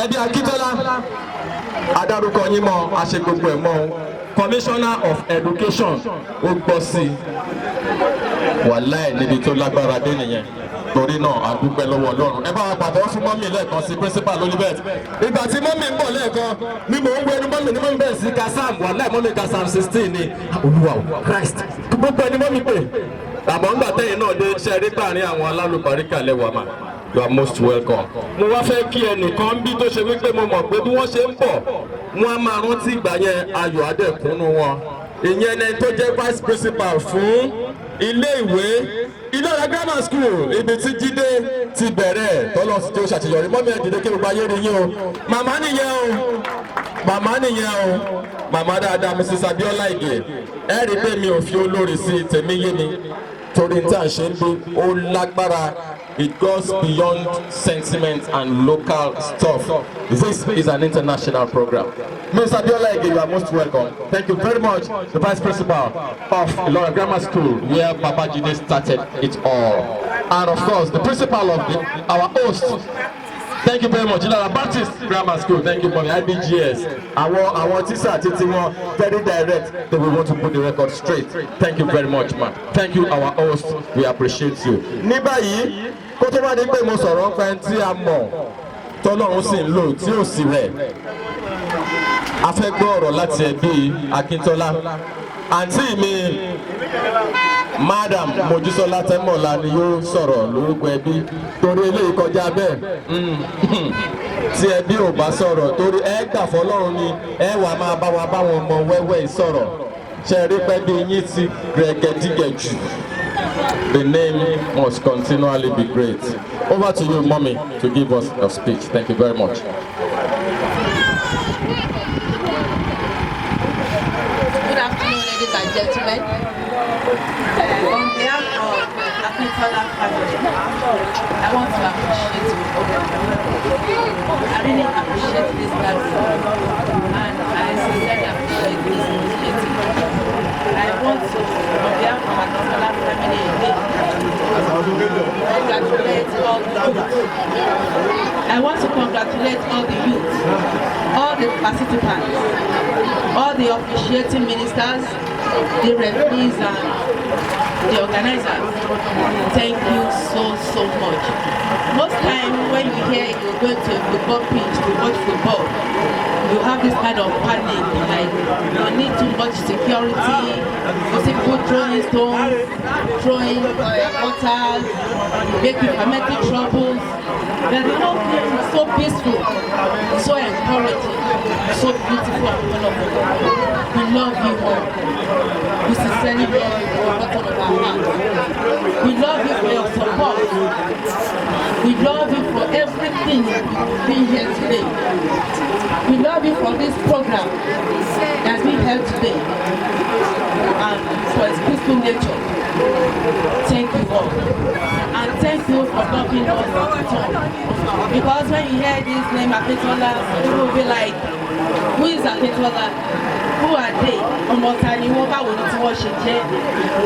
ẹbí Akíntọ́lá adarúkọ yín mọ́ àṣẹ gbogbo ẹ̀ mọ́ Commissioner of Education ó gbọ́ sí wàláì níbi tó lágbára dé nìyẹn torí náà a dúpẹ́ lọ́wọ́ Ọlọ́run ẹ bá wa pàtẹ́wọ́ fún mọ́mì lẹ́ẹ̀kan sí principal Olivet ìgbà tí mọ́mì ń bọ̀ lẹ́ẹ̀kan ni mò ń wo ẹnu mọ́mì ní mọ́mì bẹ̀rẹ̀ sí kasam wàláì mọ́mì kasam 16 ni Olúwa Christ gbogbo ẹni mọ́mì pè àmọ́ ńgbà tẹ́yìn náà dé ṣe rí pàrin àwọn alálùbáríkà lẹ́wà mà you are most welcome. mo wá fẹ́ kí ẹnìkan bí tó ṣe wípé mo mọ̀ pé bí wọ́n ṣe ń bọ̀ wọ́n á máa rántí ìgbà yẹn ayọ̀ adẹ́kùnú wọn ìyẹn ẹni tó jẹ́ vice principal fún ilé ìwé Ìlọra grammar school ibi tí Jídé ti bẹ̀rẹ̀ tọ́lọ́ tí ó ṣàṣeyọrí mọ́mí ẹ̀ dìde kí gbogbo ayé rí yín o màmá nìyẹn o màmá dáadáa Mrs. Abiola Ige ẹ rí pé mi ò fi olórí sí tèmi yé mi torí tí à ń ṣe ń bí ó lágbára. It goes beyond sentiment and local stuff. This is an international program. Mr. Abiola Ige, you are most welcome. Thank you very much, the Vice Principal of Ìlọra Grammar School, where Babájídé started it all. And of course, the Principal of our host. Thank you very much, Ìlọra Baptist Grammar School. Thank you for the IBGS. Our teacher, Titi, very direct. That we want to put the record straight. Thank you very much, man. Thank you, our host. We appreciate you. Ní báyìí, kó tó bá dé pé mo sọ̀rọ̀ nípa ẹni tí a mọ̀, tọ́lọ́run sì ń lò tí ò sì rẹ̀. A fẹ́ gbọ́ ọ̀rọ̀ láti ẹbí Akíntọ́lá. Àǹtí mi, Madam Mojísọ́lá Tẹ́mọ̀lá ni yóò sọ̀rọ̀ lórúkọ ẹbí torí eléyìí kọjá bẹ́ẹ̀ tí ẹbí ò bá sọ̀rọ̀ torí ẹ gbà fọlọ́run ni ẹ wà máa bá wa báwọn ọmọ wẹ́wẹ́ sọ̀rọ̀ The name must continually be great. Over to you, Mommy, to give us your speech. Thank you very much. Good afternoon, ladies and gentlemen. On behalf of Akintola family, I want to appreciate you. I really appreciate this gathering, and I sincerely appreciate this initiative. I want to, on behalf of Akintola family, congratulate all the youth. I want to congratulate all the youth, all the participants, all the officiating ministers, the referees and the organizers. Thank you so much. Most times when you hear you're going to a football pitch to watch football, you have this kind of panic, like you need too much security, you see people throwing stones, throwing water, making fermenting troubles. But the whole thing is so peaceful, so encouraging, so beautiful and wonderful. We love you all. We sincerely love you from the bottom of our hearts. We love you for your support. We love you for everything you've been here today. We love you for this program that we held today and for its peaceful nature. Thank you all. And thank you for helping us at all. Because when you hear this name Akintola, people will be like, who is Akintola? Who are they?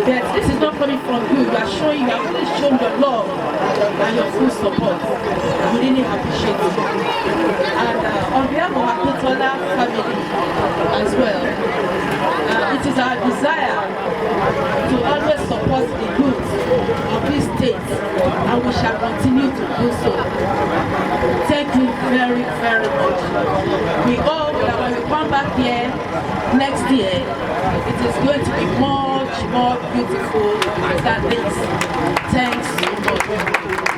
That this is not coming from you. You are showing, you have really shown your love and your full support. We really appreciate it. And on behalf of Akintola family as well, it is our desire to always support the youth of this state, and we shall continue to do so. Thank you very much. We hope that when we come back here next year, it is going to be much more beautiful than this. Thanks so much.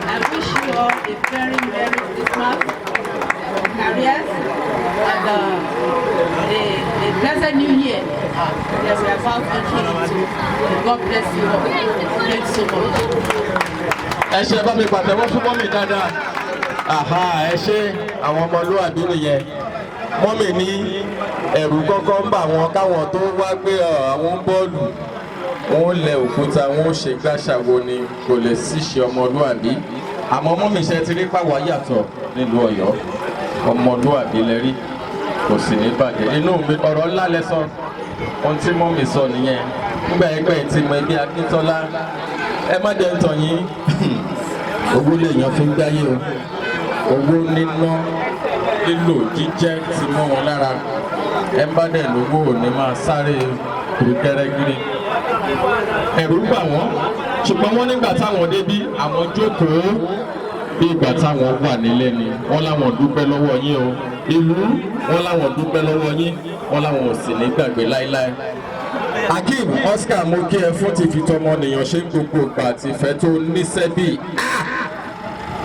I wish you all a very Merry Christmas, careers, and a blessed New Year that we are about entering into. God bless you all. Thanks so much. Ẹ ṣe bá mi pàtẹ́wọ́ fún mọ́mì dáadáa. Ẹ ṣe àwọn ọmọlúwàbí nìyẹn. Mọ́mì ní ẹ̀rù kọ́kọ́ ń bà wọ́n káwọn tó wá gbé àwọn bọ́ọ̀lù. Wọ́n lẹ òkúta, wọ́n ṣe gbàṣàwo ni kò lè síṣe ọmọlúwàbí. Àmọ́ mọ́mì ṣe ti rí pàwọ́ yàtọ̀ nílùú Ọ̀yọ́. Ọmọlúwàbí lẹ rí, kò sì ní bàjẹ́. Inú mi ọ̀rọ̀ ńlá lẹ sọ. Ohun tí mọ́mì sọ nìyẹn. Nígbà ẹgbẹ́ tí mo ẹbí Akíntọ́lá, ẹ má jẹ́ ń tàn yín. Owó lèèyàn fi ń gbáyé o. Owó níná, lílò, jíjẹ ti mọ́ wọn lára. Ẹ bá dẹ̀ lówó ò ní máa sáré kùrùkẹrẹgìrì. Ẹ̀rù bà wọ́n, ṣùgbọ́n wọ́n nígbà táwọn débí àwọn jókòó bí ìgbà táwọn wà nílé ni. Wọ́n láwọn dúpẹ́ lọ́wọ́ yín o. Ìlú wọ́n láwọn dúpẹ́ lọ́wọ́ yín, wọ́n láwọn ò sì ní gbàgbé láíláí. Akeem Oscar mo kí ẹ fún ti fi tọmọnìyàn ṣe gbogbo ìgbà àti ìfẹ́ tó níṣẹ́ bí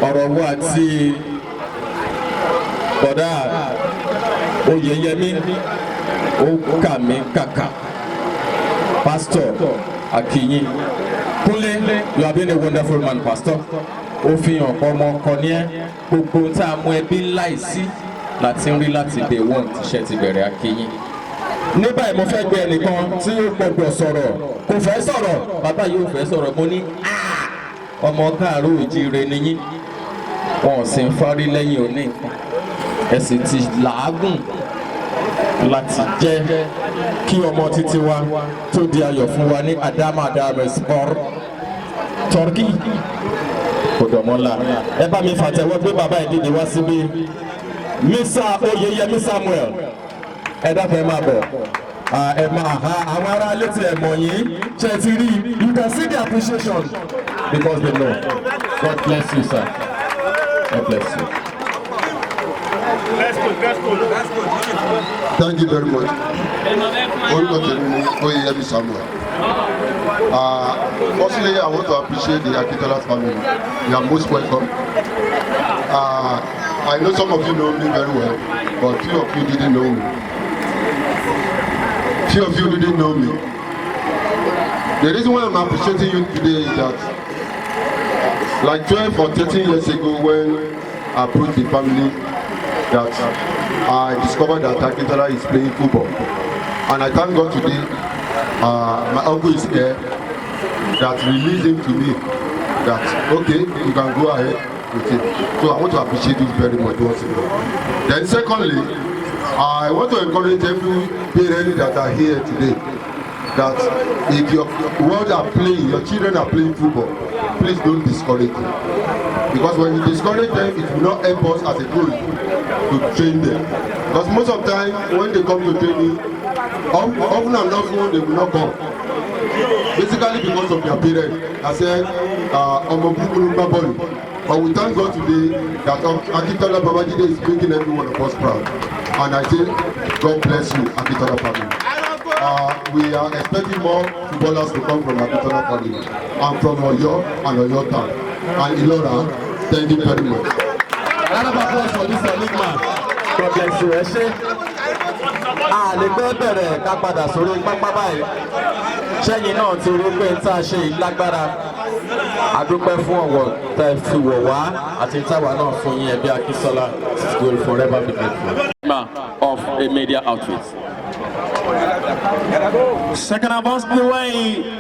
ọ̀rọ̀ wo àti bọ̀dá Oyèyẹmí ó kà mí kàkà Pastor Akinyin Kúnlé, you have been a wonderful man, Pastor. Ó fi hàn pọ̀ ọmọ ọkọ ní ẹ gbogbo tá a mú ẹbí láìsí láti ń rí láti day one tíṣẹ́ ti bẹ̀rẹ̀ Akinyin. Ní báyìí mo fẹ́ gbé ẹnìkan tí ó gbọdọ̀ sọ̀rọ̀, kò fẹ́ sọ̀rọ̀, bàbá yóò fẹ́ sọ̀rọ̀, mo ní ọmọ káàárọ̀ oòjíire ni yín, wọn ò sì ń fárí lẹ́yìn òní, ẹ sì ti làágùn láti jẹ́ kí ọmọ títí wa tó di ayọ̀ fún wa ní Adama Sport Turkey kò dọ̀mọ́lá. Ẹ bá mi fàtẹ́wọ́ gbé bàbá ẹ̀ dìde wá síbí. Mr. Oyèyẹmí Samuel, ẹ dákun ẹ máa bọ̀, ẹ máa ha àwọn ará létí ẹ mọ̀ yín ṣe ti rí. You can see the appreciation because they know. God bless you, sir. God bless you. Thank you very much. Orúkọ tèmi ni Oyèyẹmí Samuel. Firstly, I want to appreciate the Akintola family. You are most welcome. I know some of you know me very well, but few of you didn't know me. few of you didn't know me. The reason why I'm appreciating you today is that like 12 or 13 years ago when I approached the family that I discovered that Akintala is playing football. And I thank God today, my uncle is here that released him to me that, okay, you can go ahead with it. So I want to appreciate you very much once again. Then secondly, I want to encourage every parent that are here today that if your world are playing, your children are playing football, please don't discourage them. Because when you discourage them, it will not help us as a group to train them. Because most of the time, when they come to training, often and often they will not come. Basically because of their parents. I said, but we thank God today that Akintala Babajide is making every one of us proud. And I say, God bless you, Akintala family. We are expecting more footballers to come from Akintala family and from Oyo and Oyo town. And Ilora, thank you very much. Round of applause for this enigma. God bless you. Lè gbé bẹ̀rẹ̀ ká padà sórí pápá báyìí. Ṣẹ́yìn náà ti rí pé tá a ṣe ìlágbára. Adúpẹ́ fún ọ̀wọ̀ tẹ́ fi wọ̀ wá àti táwa náà fún yín ẹbí Akínsọ́lá. This will forever be grateful. Of a media outfit. Second half on the way.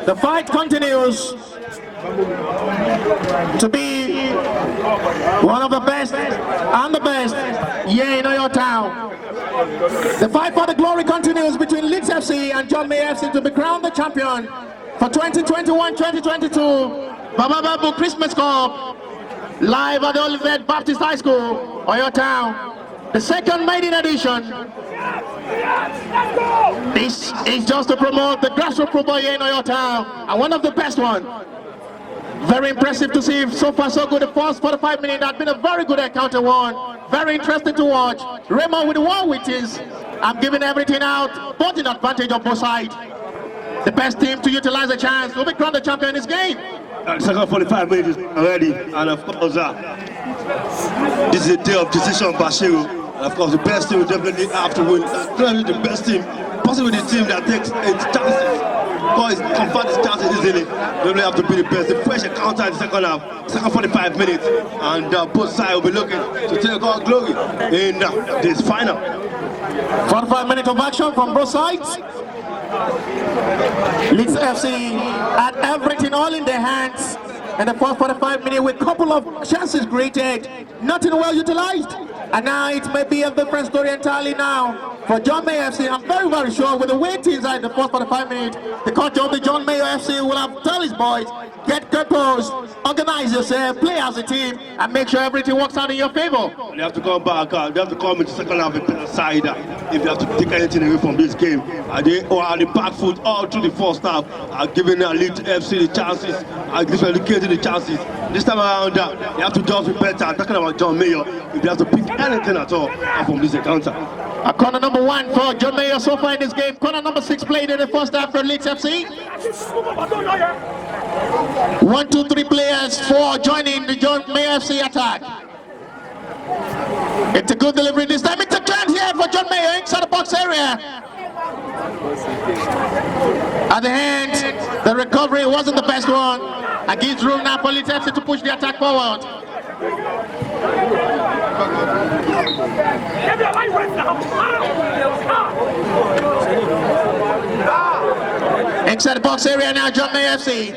The fight continues to be one of the best and the best here in Oyo Town. The fight for the glory continues between Leeds FC and John May FC to be crowned the champion for 2021-2022 Baba Babu Christmas Cup live at the Olivet Baptist High School, Oyo Town. The second maiden edition. This is just to promote the grassroots football here in Oyo Town, and one of the best ones. Very impressive to see so far so good. The first 45 minutes has been a very good encounter one. Very interesting to watch. Raymond with the wall witches. I'm giving everything out, both in advantage of both sides. The best team to utilize the chance will be crowned the champion in this game. Second 45 minutes already, and of course, this is a day of decision, Bashiru. And of course, the best team will definitely have to win. Definitely the best team, possibly the team that takes its chances. Because it converts its chances easily. They really have to be the best. The fresh encounter in the second half, second 45 minutes, and both sides will be looking to take all glory in this final. 45 minutes of action from both sides. Leeds FC had everything all in their hands. And the first 45 minutes with a couple of chances created, nothing well utilized. And now it may be a different story entirely now for John Mayo FC. I'm very, very sure with the way things are in the first 45 minutes, the coach of the John Mayo FC will have tell his boys, get composed, organize yourself, play as a team, and make sure everything works out in your favor. They have to come back, they have to come into the second half and put aside if they have to take anything away from this game. Are the back foot all through the first half are giving Leeds FC the chances, are allocating the chances. This time around, they have to just be better. I'm talking about John Mayo, if they have to pick anything at all from this encounter. Corner number 1 for John Mayo so far in this game. Corner number 6 played in the first half for Leeds FC. 1, 2, 3 players, 4 joining the John Mayo FC attack. It's a good delivery this time. It's a chance here for John Mayo inside the box area. At the end, the recovery wasn't the best one. And gives room now for Leeds FC to push the attack forward. Inside the box area now, John May FC.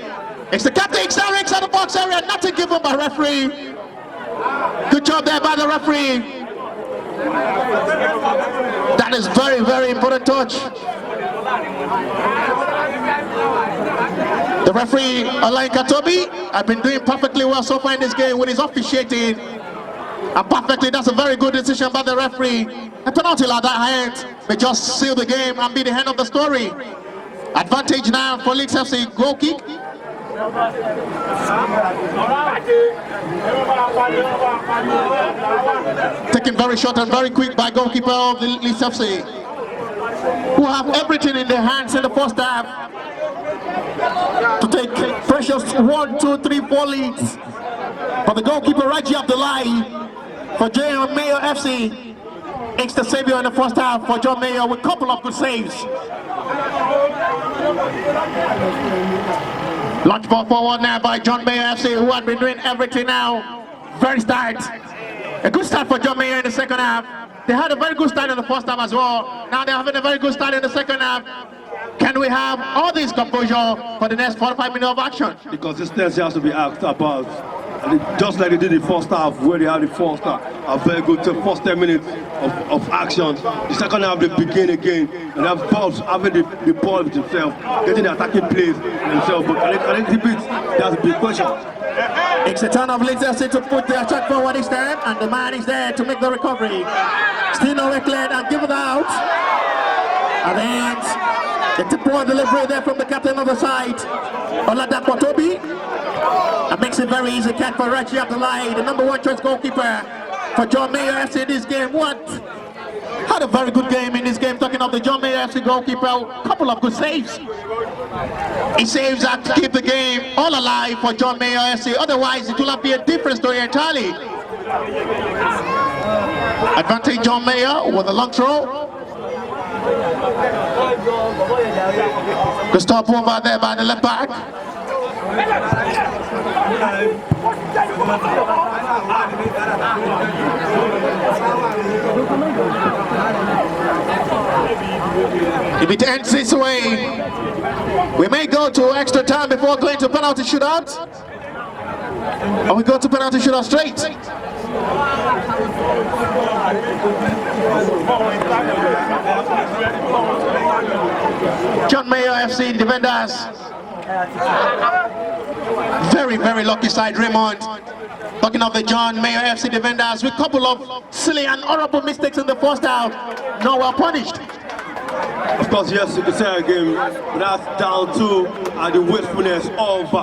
It's the captain inside the box area. Nothing given by referee. Good job there by the referee. That is very, very important touch. The referee, Alain Katobi, has been doing perfectly well so far in this game with his officiating. And perfectly, that's a very good decision by the referee. A penalty like that hand may just seal the game and be the end of the story. Advantage now for Leeds FC. Goal kick. Taken very short and very quick by goalkeeper of the Leeds FC, who have everything in their hands in the first half to take precious 1, 2, 3, 4 leads. But the goalkeeper Raji Abdullahi for John Mayo FC, it's the savior in the first half for John Mayo with a couple of good saves. Launch ball forward now by John Mayer FC, who had been doing everything now. Very start. A good start for John Mayer in the second half. They had a very good start in the first half as well. Now they're having a very good start in the second half. Can we have all this composure for the next 45 minutes of action? The consistency has to be asked about. And just like they did the first half, where they had the first half, a very good first 10 minutes of action. The second half, they begin again, and have Bobs having the ball with himself, getting the attacking plays himself. But can they repeat? That's a big question. It's the turn of Leeds FC to put the attack forward this time, and the man is there to make the recovery. Still no cleared and give it out. And then the poor delivery there from the captain of the side, Oladapo Toby. That makes it very easy catch for Raji Abdullahi, the #1 choice goalkeeper for John Mayer FC in this game. Had a very good game in this game, talking of the John Mayer FC goalkeeper, a couple of good saves. He saves that to keep the game all alive for John Mayer FC, otherwise it will have be a different story entirely. Advantage John Mayer with a long throw. Good stop over there by the left back. If it ends this way, we may go to extra time before going to penalty shootout. Or we go to penalty shootout straight. John Mayer FC defenders. Very, very lucky side, Raymond. Talking of the John Mayer FC defenders, with a couple of silly and horrible mistakes in the first half, no well punished. Of course, yes, you can say again, that's down to the wastefulness of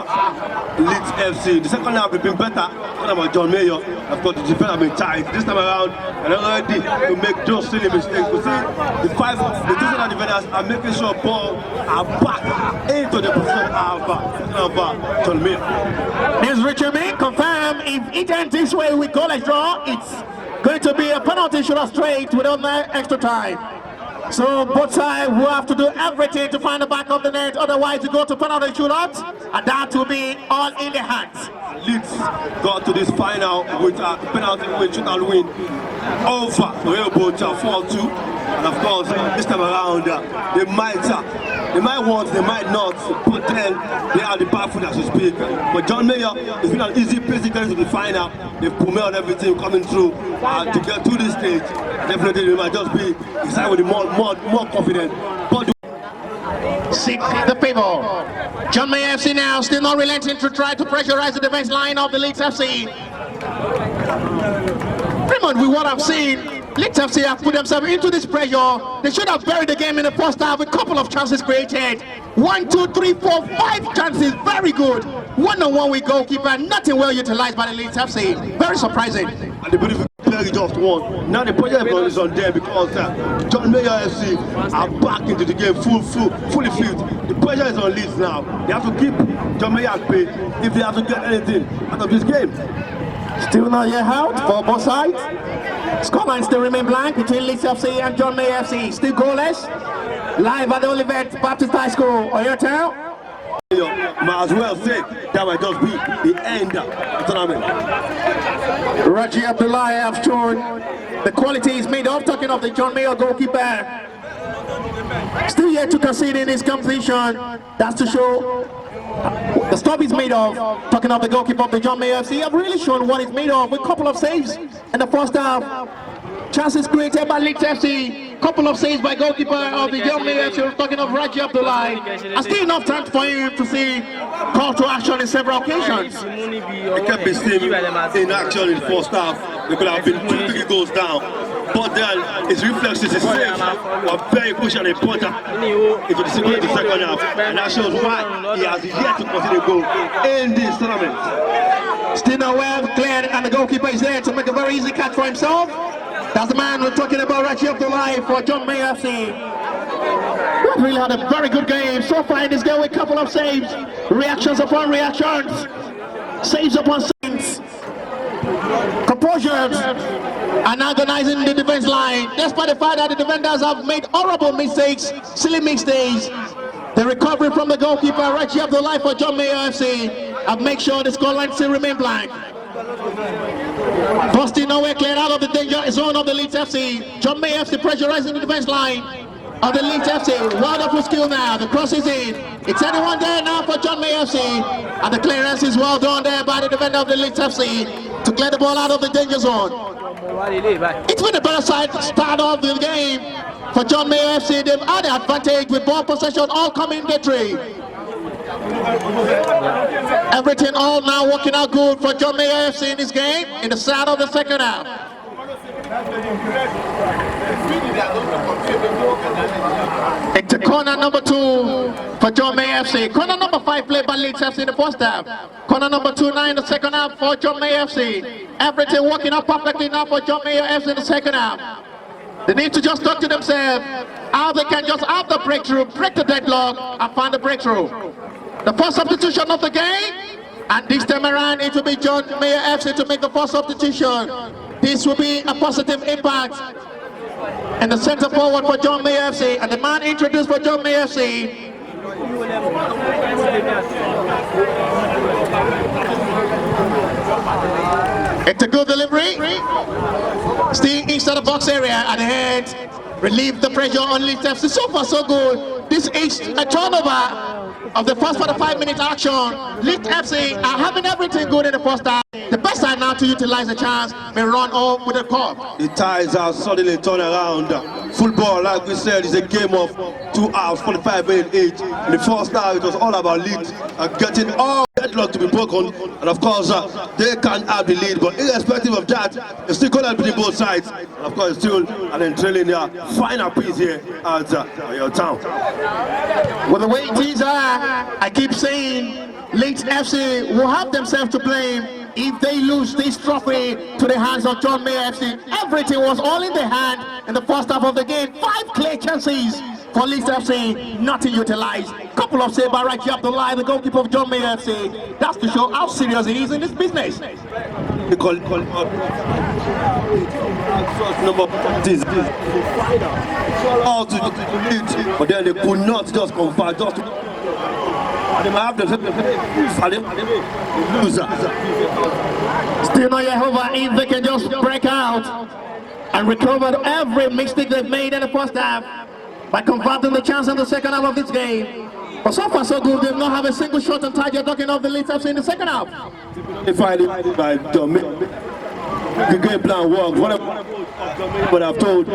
Leeds FC. The second half, they've been better. Talking about John Mayer, of course, the defense have been tight. This time around, and already to make those silly mistakes. You see, the two center defenders are making sure ball are back into the position of John Mayer. Ms. Richard May confirm if it ends this way with goalless draw, it's going to be a penalty shootout straight without extra time. So both sides will have to do everything to find the back of the net, otherwise we go to penalty shootout, and that will be all in the hands. Leeds got to this final with a penalty win, shootout win over Railboat 4-2, and of course this time around they might want, they might not, but then they are the back foot as we speak. But John Mayer, it's been an easy place to get to the final. They've promoted everything coming through to get to this stage. Definitely they might just be excited with the more confident. But Seek the favor. John Mayer FC now still not relenting to try to pressurize the defense line of the Leeds FC. Raymond, with what I've seen, Leeds FC have put themselves into this pressure. They should have buried the game in the first half with a couple of chances created. 1, 2, 3, 4, 5 chances, very good. One-on-one with goalkeeper, nothing well utilized by the Leeds FC. Very surprising. And the beautiful player just won. Now the pressure is on them because John Mayer FC are back into the game fully filled. The pressure is on Leeds now. They have to keep John Mayer at bay if they have to get anything out of this game. Still not yet out for both sides. Scoreline still remain blank between Leeds FC and John Mayer FC. Still goalless. Live at the Olivet Baptist High School. Oyertown. Might as well say that might just be the end of the tournament. Raji Abdullahi have shown the qualities made of, talking of the John Mayer goalkeeper. Still yet to concede in this competition. That's to show the stuff he's made of. Talking of the goalkeeper of the John Mayer FC, have really shown what he's made of with a couple of saves in the first half. Chances created by Leeds FC, couple of saves by goalkeeper of the John Mayer FC, talking of Raji Abdullahi. And still enough time for him to see call to action in several occasions. They kept his team in action in the first half. They could have been 2-3 goals down. But then his reflexes, his saves were very crucial and important into the second half. And that shows why he has yet to continue to go in this tournament. Still not well cleared, and the goalkeeper is there to make a very easy catch for himself. That's the man we're talking about, Raji Abdullahi for John Mayer FC. We've really had a very good game so far in this game with a couple of saves. Reactions upon reactions. Saves upon saves. composure and agonizing the defense line. Despite the fact that the defenders have made horrible mistakes, silly mistakes, the recovery from the goalkeeper, Rachi Abdullah for John Mayer FC, and make sure the scoreline still remain blank. Busting nowhere, cleared out of the danger zone of the Leeds FC. John Mayer FC pressurizing the defense line of the Leeds FC. Wonderful skill now. The cross is in. It's anyone there now for John Mayer FC. And the clearance is well done there by the defender of the Leeds FC to clear the ball out of the danger zone. It's been a better side start of the game for John Mayer FC. They've had the advantage with ball possession all coming victory. Everything all now working out good for John Mayer FC in this game in the start of the second half. It's a corner number 2 for John Mayer FC. Corner number 5 played by Leeds FC in the first half. Corner number 2 now in the second half for John Mayer FC. Everything working out perfectly now for John Mayer FC in the second half. They need to just talk to themselves how they can just have the breakthrough, break the deadlock and find the breakthrough. The first substitution of the game, and this time around it will be John Mayer FC to make the first substitution. This will be a positive impact in the center forward for John Mayer FC, and the man introduced for John Mayer FC. It's a good delivery. Still inside the box area at the head. Relieve the pressure on Leeds FC. So far so good. This is a turnover of the first 45 minutes action. Leeds FC are having everything good in the first half. The best side now to utilize the chance may run home with a cup. The ties are suddenly turned around. Football, like we said, is a game of 2 hours, 45 minutes each. In the first half, it was all about Leeds getting all deadlock to be broken. And of course, they can't have the lead. But irrespective of that, it's still going to be both sides. And of course, it's still an trailing their final piece here at your town. Well, the way things are, I keep saying Leeds FC will have themselves to blame if they lose this trophy to the hands of John Mayer FC. Everything was all in their hand in the first half of the game. 5 clear chances for Leeds FC, nothing utilized. Couple of saves by Rachi Abdullah, the goalkeeper of John Mayer FC. That's to show how serious he is in this business. They call number but then they could not just convert, just they might have loser. Still not yet over if they can just break out and recover every mistake they've made in the first half by converting the chance in the second half of this game. But so far so good, they've not have a single shot on target talking of the Leeds FC in the second half. If I did by the game plan works, but I've told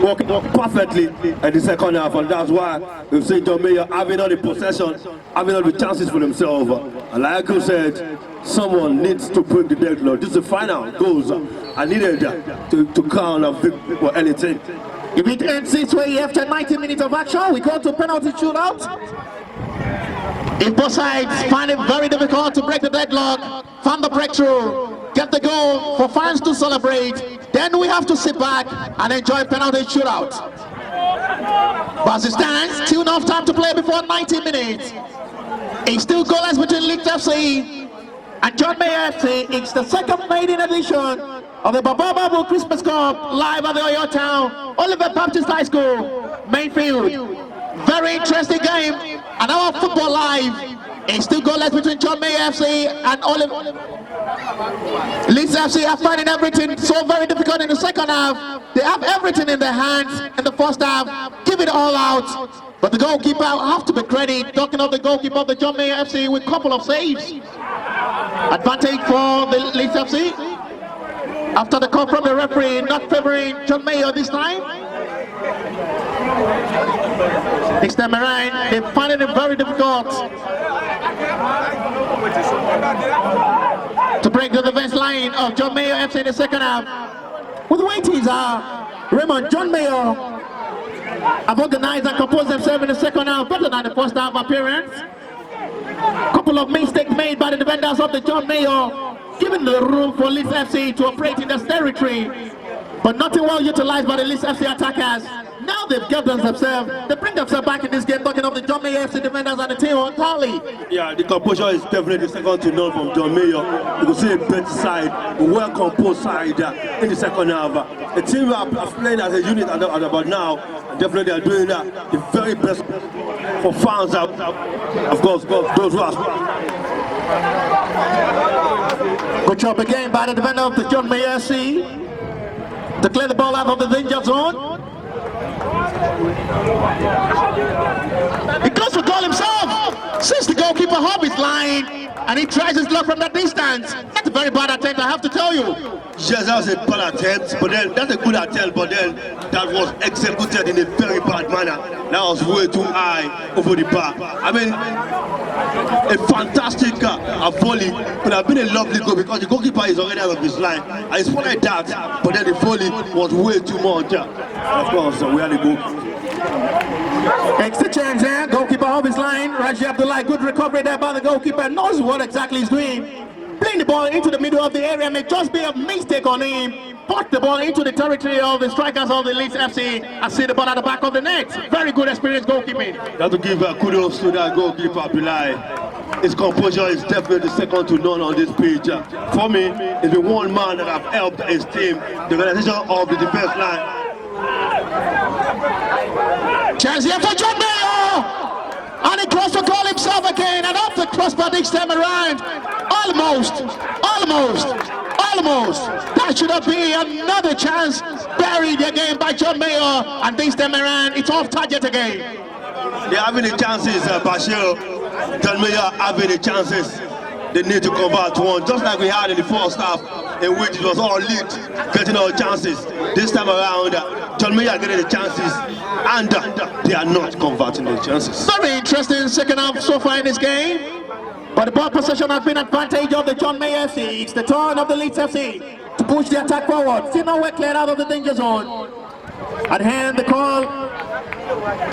working perfectly in the second half, and that's why we've seen John Mayer having all the possession, having all the chances for themselves. And like you said, someone needs to break the deadlock. This is the final goals I needed to count a victory for anything. If it ends this way after 90 minutes of action, we go to penalty shootout. If both sides find it very difficult to break the deadlock, find the breakthrough, get the goal for fans to celebrate, then we have to sit back and enjoy penalty shootout. But as it stands, still enough time to play before 90 minutes. It's still goalless between Leeds FC and John Mayer FC. It's the second maiden edition of the Bababu Christmas Cup live at the Oyo Town, Oliver Baptist High School, Mainfield. Very interesting game, and our football live is still goalless between John Mayer FC and Oliver. Leeds FC are finding everything so very difficult in the second half. They have everything in their hands in the first half, give it all out. But the goalkeeper have to be credited. Talking of the goalkeeper of the John Mayer FC with a couple of saves. Advantage for the Leeds FC. After the call from the referee, not favoring John Mayer this time. This time around, they find it very difficult to break the defense line of John Mayer FC in the second half. With the way things are, Raymond, John Mayer have organized and composed themselves in the second half better than the first half appearance. Couple of mistakes made by the defenders of the John Mayer, giving the room for Leeds FC to operate in this territory, but nothing well utilized by the Leeds FC attackers. Now they've kept themselves, they bring themselves back in this game, talking of the John Mayer FC defenders and the team on tally. Yeah, the composure is definitely second to none from John Mayer. You can see a better side, a well-composed side in the second half. The team are playing as a unit at about now. Definitely are doing the very best for fans. Of course, those who are. Good job again by the defender of the John Mayer FC to clear the ball out of the danger zone. He goes for goal himself. Since the goalkeeper Hub is lying and he tries his luck from that distance. That's a very bad attempt, I have to tell you. Yes, that was a bad attempt, but then that's a good attempt, but then that was executed in a very bad manner. That was way too high over the bar. I mean, a fantastic volley could have been a lovely goal because the goalkeeper is already out of his line. And it's like that, but then the volley was way too much. Of course, we had a goal. Extra chance there, goalkeeper off his line. Raji Abdullah, good recovery there by the goalkeeper. Knows what exactly he's doing. Playing the ball into the middle of the area may just be a mistake on him. Put the ball into the territory of the strikers of the Leeds FC and see the ball at the back of the net. Very good experience goalkeeping. You have to give kudos to that goalkeeper, Abdullah. His composure is definitely second to none on this pitch. For me, it's the one man that have helped his team, the organization of the defense line. Chance here for John Mayer! And he crossed the goal himself again, and off the crossbar this time around. Almost. That should have been another chance buried again by John Mayer, and this time around it's off target again. They're having the chances, Bashir. John Mayer having the chances. They need to convert one, just like we had in the first half, in which it was all Leeds getting all chances. This time around, John Mayer getting the chances, and they are not converting the chances. Very interesting second half so far in this game. But the ball possession has been advantage of the John Mayer FC. It's the turn of the Leeds FC to push the attack forward. Still nowhere cleared out of the danger zone. At hand, the call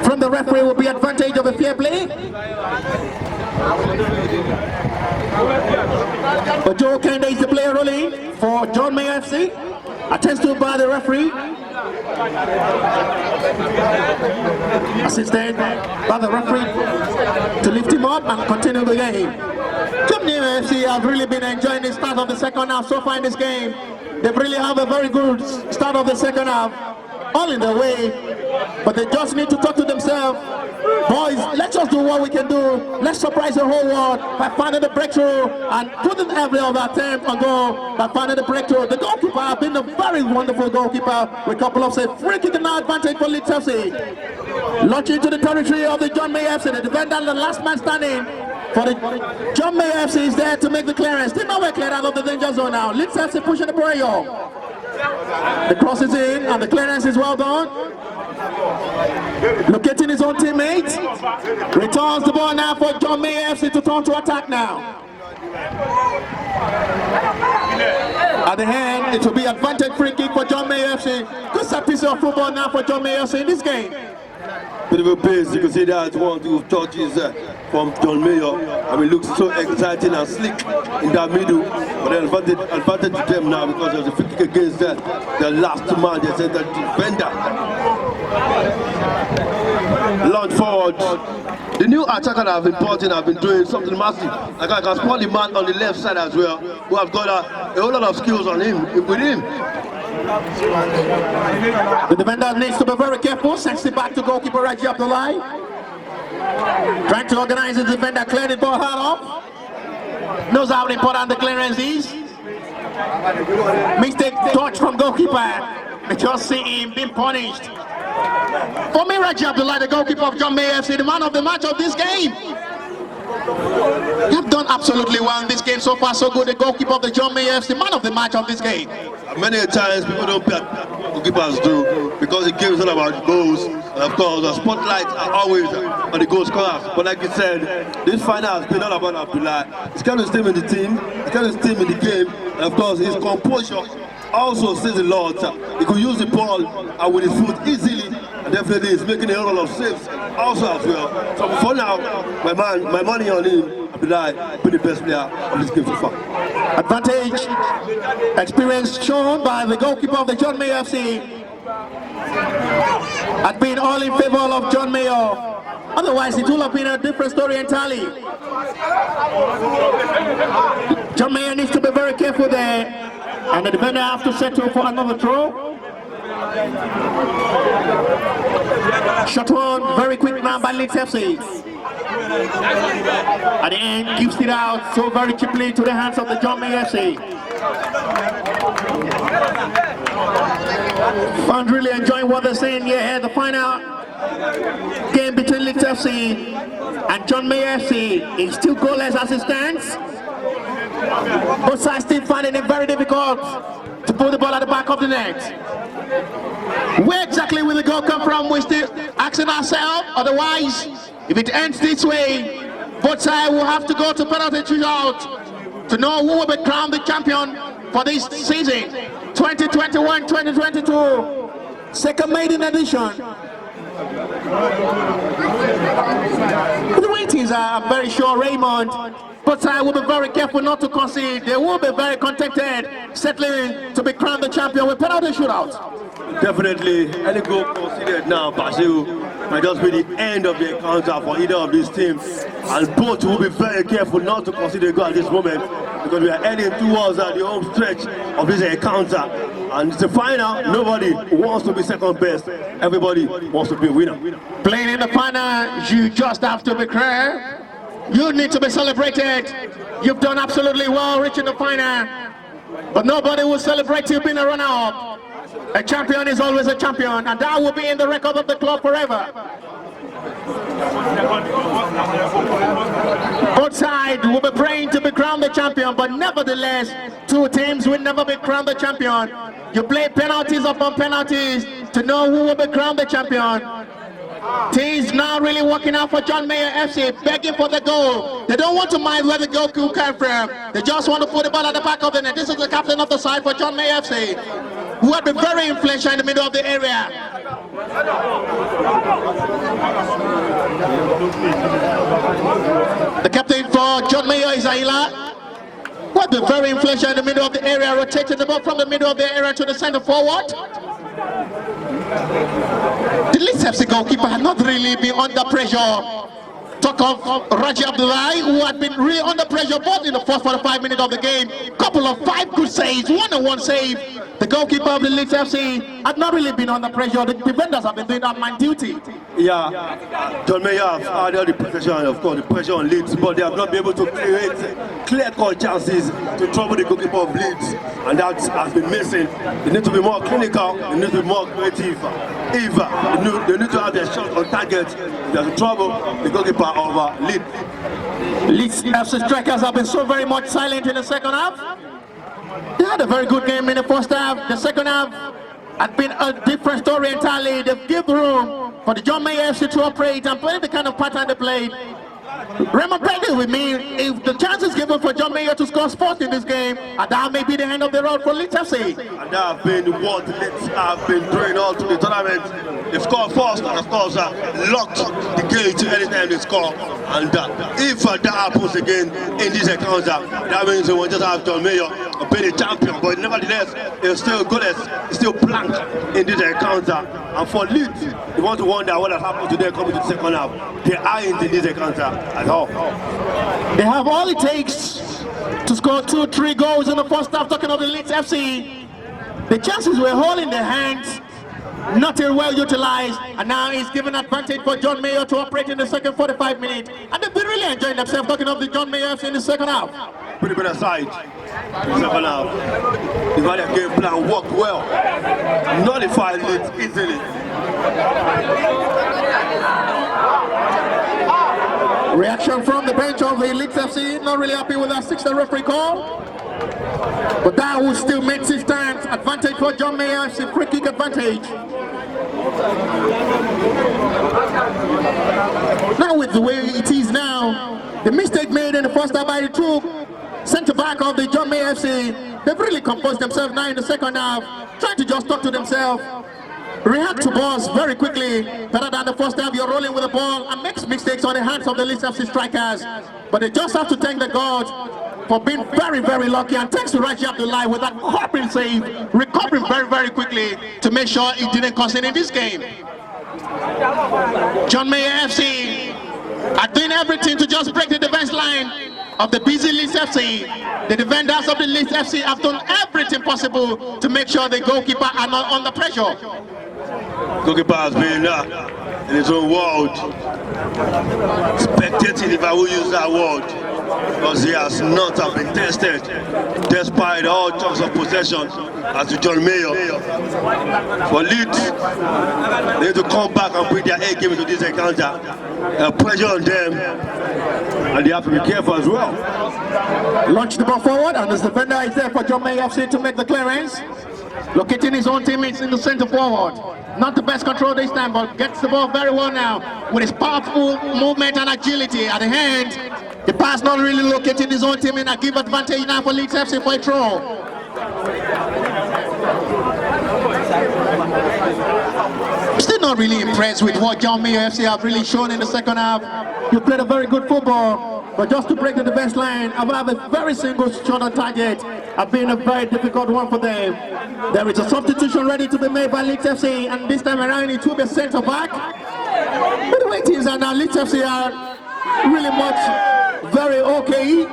from the referee will be advantage of a fair play. But Joe Kenda is the player rolling for John Mayer FC. Attempted by the referee. Assisted by the referee to lift him up and continue the game. John Mayer FC have really been enjoying the start of the second half so far in this game. They really have a very good start of the second half. All in their way, but they just need to talk to themselves. Boys, let's just do what we can do. Let's surprise the whole world by finding the breakthrough and putting every other attempt on goal by finding the breakthrough. The goalkeeper has been a very wonderful goalkeeper with a couple of saves. Free kick and now advantage for Leeds FC. Launching into the territory of the John Mayer FC. The defender and the last man standing for the John Mayer FC is there to make the clearance. Still nowhere cleared out of the danger zone now. Leeds FC pushing the pressure. The cross is in and the clearance is well done. Locating his own teammates. Returns the ball now for John Mayer FC to turn to attack now. At the hand, it will be advantage free kick for John Mayer FC. Good set piece of football now for John Mayer FC in this game. Bit of a pace, you can see that 1-2 touches from John Mayer. I mean, looks so exciting and slick in that middle. But then advantage to them now because there's a free kick against the last man, they said the defender. Launch forward. The new attacker that have been brought in have been doing something massive. Like I can spot the man on the left side as well, who have got a whole lot of skills on him, with him. The defender needs to be very careful. Sends it back to goalkeeper Raji Abdullah. Trying to organize the defender, clear the ball hard off. Knows how important the clearance is. Mistake touch from goalkeeper. We just see him being punished. For me, Raji Abdullah, the goalkeeper of John Mayer FC, the man of the match of this game. You've done absolutely well in this game so far, so good. The goalkeeper of the John Mayer FC, man of the match of this game. Many times people don't pay goalkeepers do because the game is all about goals. And of course, the spotlight are always on the goal scorers. But like you said, this final has been all about Abdullah. He's kind of his team in the team, he's kind of his team in the game, and of course, his composure also says a lot. He could use the ball with his foot easily, and definitely he's making a whole lot of saves also as well. So for now, my money on him. Abdullah been the best player of this game so far. Advantage, experience shown by the goalkeeper of the John Mayer FC. has been all in favor of John Mayor. Otherwise, it will have been a different story entirely. John Mayor needs to be very careful there, and the defender has to settle for another throw. Shot one, very quick now by Leeds FC. At the end, gives it out so very cheaply to the hands of the John Mayor FC. Fans really enjoying what they're saying here. The final game between Leeds FC and John Mayor FC is still goalless as it stands. Both sides still finding it very difficult to put the ball at the back of the net. Where exactly will the goal come from? We're still asking ourselves. Otherwise, if it ends this way, both sides will have to go to penalty shootout to know who will be crowned the champion for this season, 2021-2022, second maiden edition. The ratings are very sure, Raymond. But I will be very careful not to concede. They will be very contented, settling to be crowned the champion with penalty shootout. Definitely, any goal conceded now, Brazil might just be the end of the encounter for either of these teams. And both will be very careful not to concede a goal at this moment, because we are heading towards the home stretch of this encounter. And it's a final. Nobody wants to be second best. Everybody wants to be a winner. Playing in the final, you just have to be clear. You need to be celebrated. You've done absolutely well reaching the final. But nobody will celebrate you being a runner-up. A champion is always a champion, and that will be in the record of the club forever. Both sides will be praying to be crowned the champion, but nevertheless, two teams will never be crowned the champion. You play penalties upon penalties to know who will be crowned the champion. Teams now really working out for John Mayor FC, begging for the goal. They don't want to mind where the goal could come from. They just want to put the ball at the back of the net. This is the captain of the side for John Mayor FC, who had been very influential in the middle of the area. The captain for John Mayor is Aila, who had been very influential in the middle of the area, rotating the ball from the middle of the area to the center forward. The Leeds FC goalkeeper had not really been under pressure. Talk of Raji Abdullahi, who had been really under pressure both in the first 45 minutes of the game. Couple of 5 good saves, 1-on-1 save. The goalkeeper of the Leeds FC had not really been under pressure. The defenders have been doing that man duty. Yeah, John Mayor have had all the pressure, of course, the pressure on Leeds, but they have not been able to create clear-cut chances to trouble the goalkeeper of Leeds, and that has been missing. They need to be more clinical, they need to be more creative. They need to have their shot on target. They have to trouble the goalkeeper of Leeds. Leeds FC strikers have been so very much silent in the second half. They had a very good game in the first half. The second half had been a different story entirely. They've given room for the John Mayor FC to operate and play the kind of pattern they played. Raymond Brady with me, if the chance is given for John Mayor to score sports in this game, and that may be the end of the road for Leeds FC. And that has been what Leeds have been doing all through the tournament. They scored first and of course locked the gate to any time they score. And if that happens again in this encounter, that means we will just have John Mayor be the champion. But nevertheless, it's still goalless, it's still blank in this encounter. And for Leeds, you want to wonder what has happened to them coming to the second half. They aren't in this encounter at all. They have all it takes to score 2-3 goals in the first half. Talking of the Leeds FC, the chances were all in their hands, not well utilized, and now it's given advantage for John Mayor to operate in the second 45 minutes. And they've been really enjoying themselves. Talking of the John Mayor FC in the second half. Pretty better side. Second half. The Valley game plan worked well. Nullified Leeds easily. Reaction from the bench of the Leeds FC, not really happy with that 6th referee call. But that will still make it stand. Advantage for John Mayor FC, free kick advantage. Now with the way it is now, the mistake made in the first half by the two centre back of the John Mayor FC, they've really composed themselves now in the second half, trying to just talk to themselves. react to balls very quickly. Better than the first time. You're rolling with the ball and makes mistakes on the hands of the Leeds FC strikers. But they just have to thank the God for being very, very lucky, and thanks to Raji Abdullahi with that horrible save, recovering very, very quickly to make sure he didn't concede in this game. John Mayer FC are doing everything to just break the defense line of the busy Leeds FC. The defenders of the Leeds FC have done everything possible to make sure the goalkeeper are not under pressure. Goalkeeper has been in his own world, spectating, if I will use that word, because he has not been tested despite all talks of possession as to John Mayer. For Leeds, they need to come back and bring their A game into this encounter. Pressure on them, and they have to be careful as well. Launch the ball forward, and this defender is there for John Mayer FC to make the clearance. Locating his own teammates in the center forward. Not the best control this time, but gets the ball very well now with his powerful movement and agility at the hand. The pass not really locating his own teammate and give advantage now for Leeds FC for a throw. Still not really impressed with what John Mayer FC have really shown in the second half. You played a very good football, but just to break the defense line, I've had a very single shot on target. Have been a very difficult one for them. There is a substitution ready to be made by Leeds FC, and this time around it will be centre back. But the way things are now, Leeds FC are really much very okay,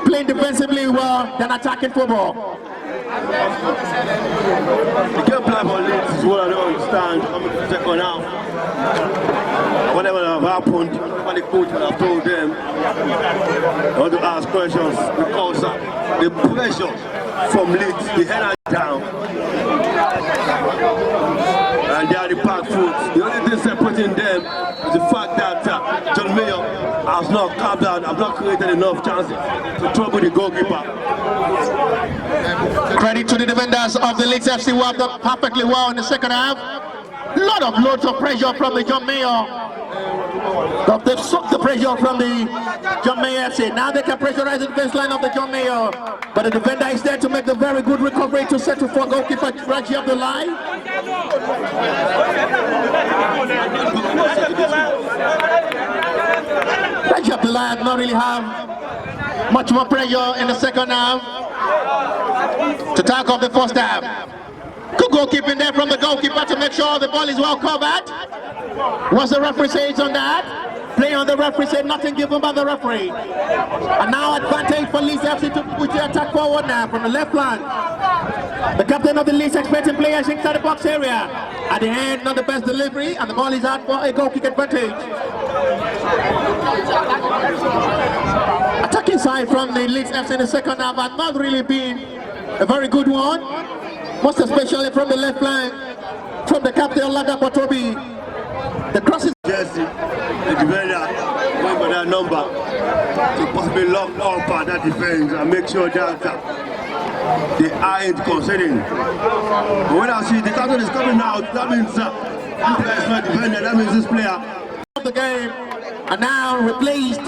playing defensively well than attacking football. The game plan for Leeds is what I don't understand. Coming to the second half, whatever have happened, what the coach would have told them, I want to ask questions because the pressure from Leeds, the head down, and they are the back foot. The only thing separating them is the fact that John Mayer has not calmed down, has not created enough chances to trouble the goalkeeper. Credit to the defenders of the Leeds FC who have done perfectly well in the second half. Loads of pressure from the John Mayer. They've sucked the pressure from the John Mayer FC. Now they can pressurize the defense line of the John Mayer. But the defender is there to make the very good recovery to settle for goalkeeper Raji Abdullahi. Raji Abdullahi did not really have much more pressure in the second half to tackle the first half. Good goalkeeping there from the goalkeeper to make sure the ball is well covered. What's the referee says on that? Play on the referee said nothing given by the referee. And now advantage for Leeds FC to push the attack forward now from the left flank. The captain of the Leeds expecting players inside the box area. At the end, not the best delivery, and the ball is out for a goal kick advantage. Attacking side from the Leeds FC in the second half had not really been a very good one. Most especially from the left flank, from the captain Laga Potobi. The crosses. Jesse, the defender, going for that number to possibly lock up that defense and make sure that they aren't conceding. But when I see the captain is coming out, that means this player is not defender, that means this player. Of the game are now replaced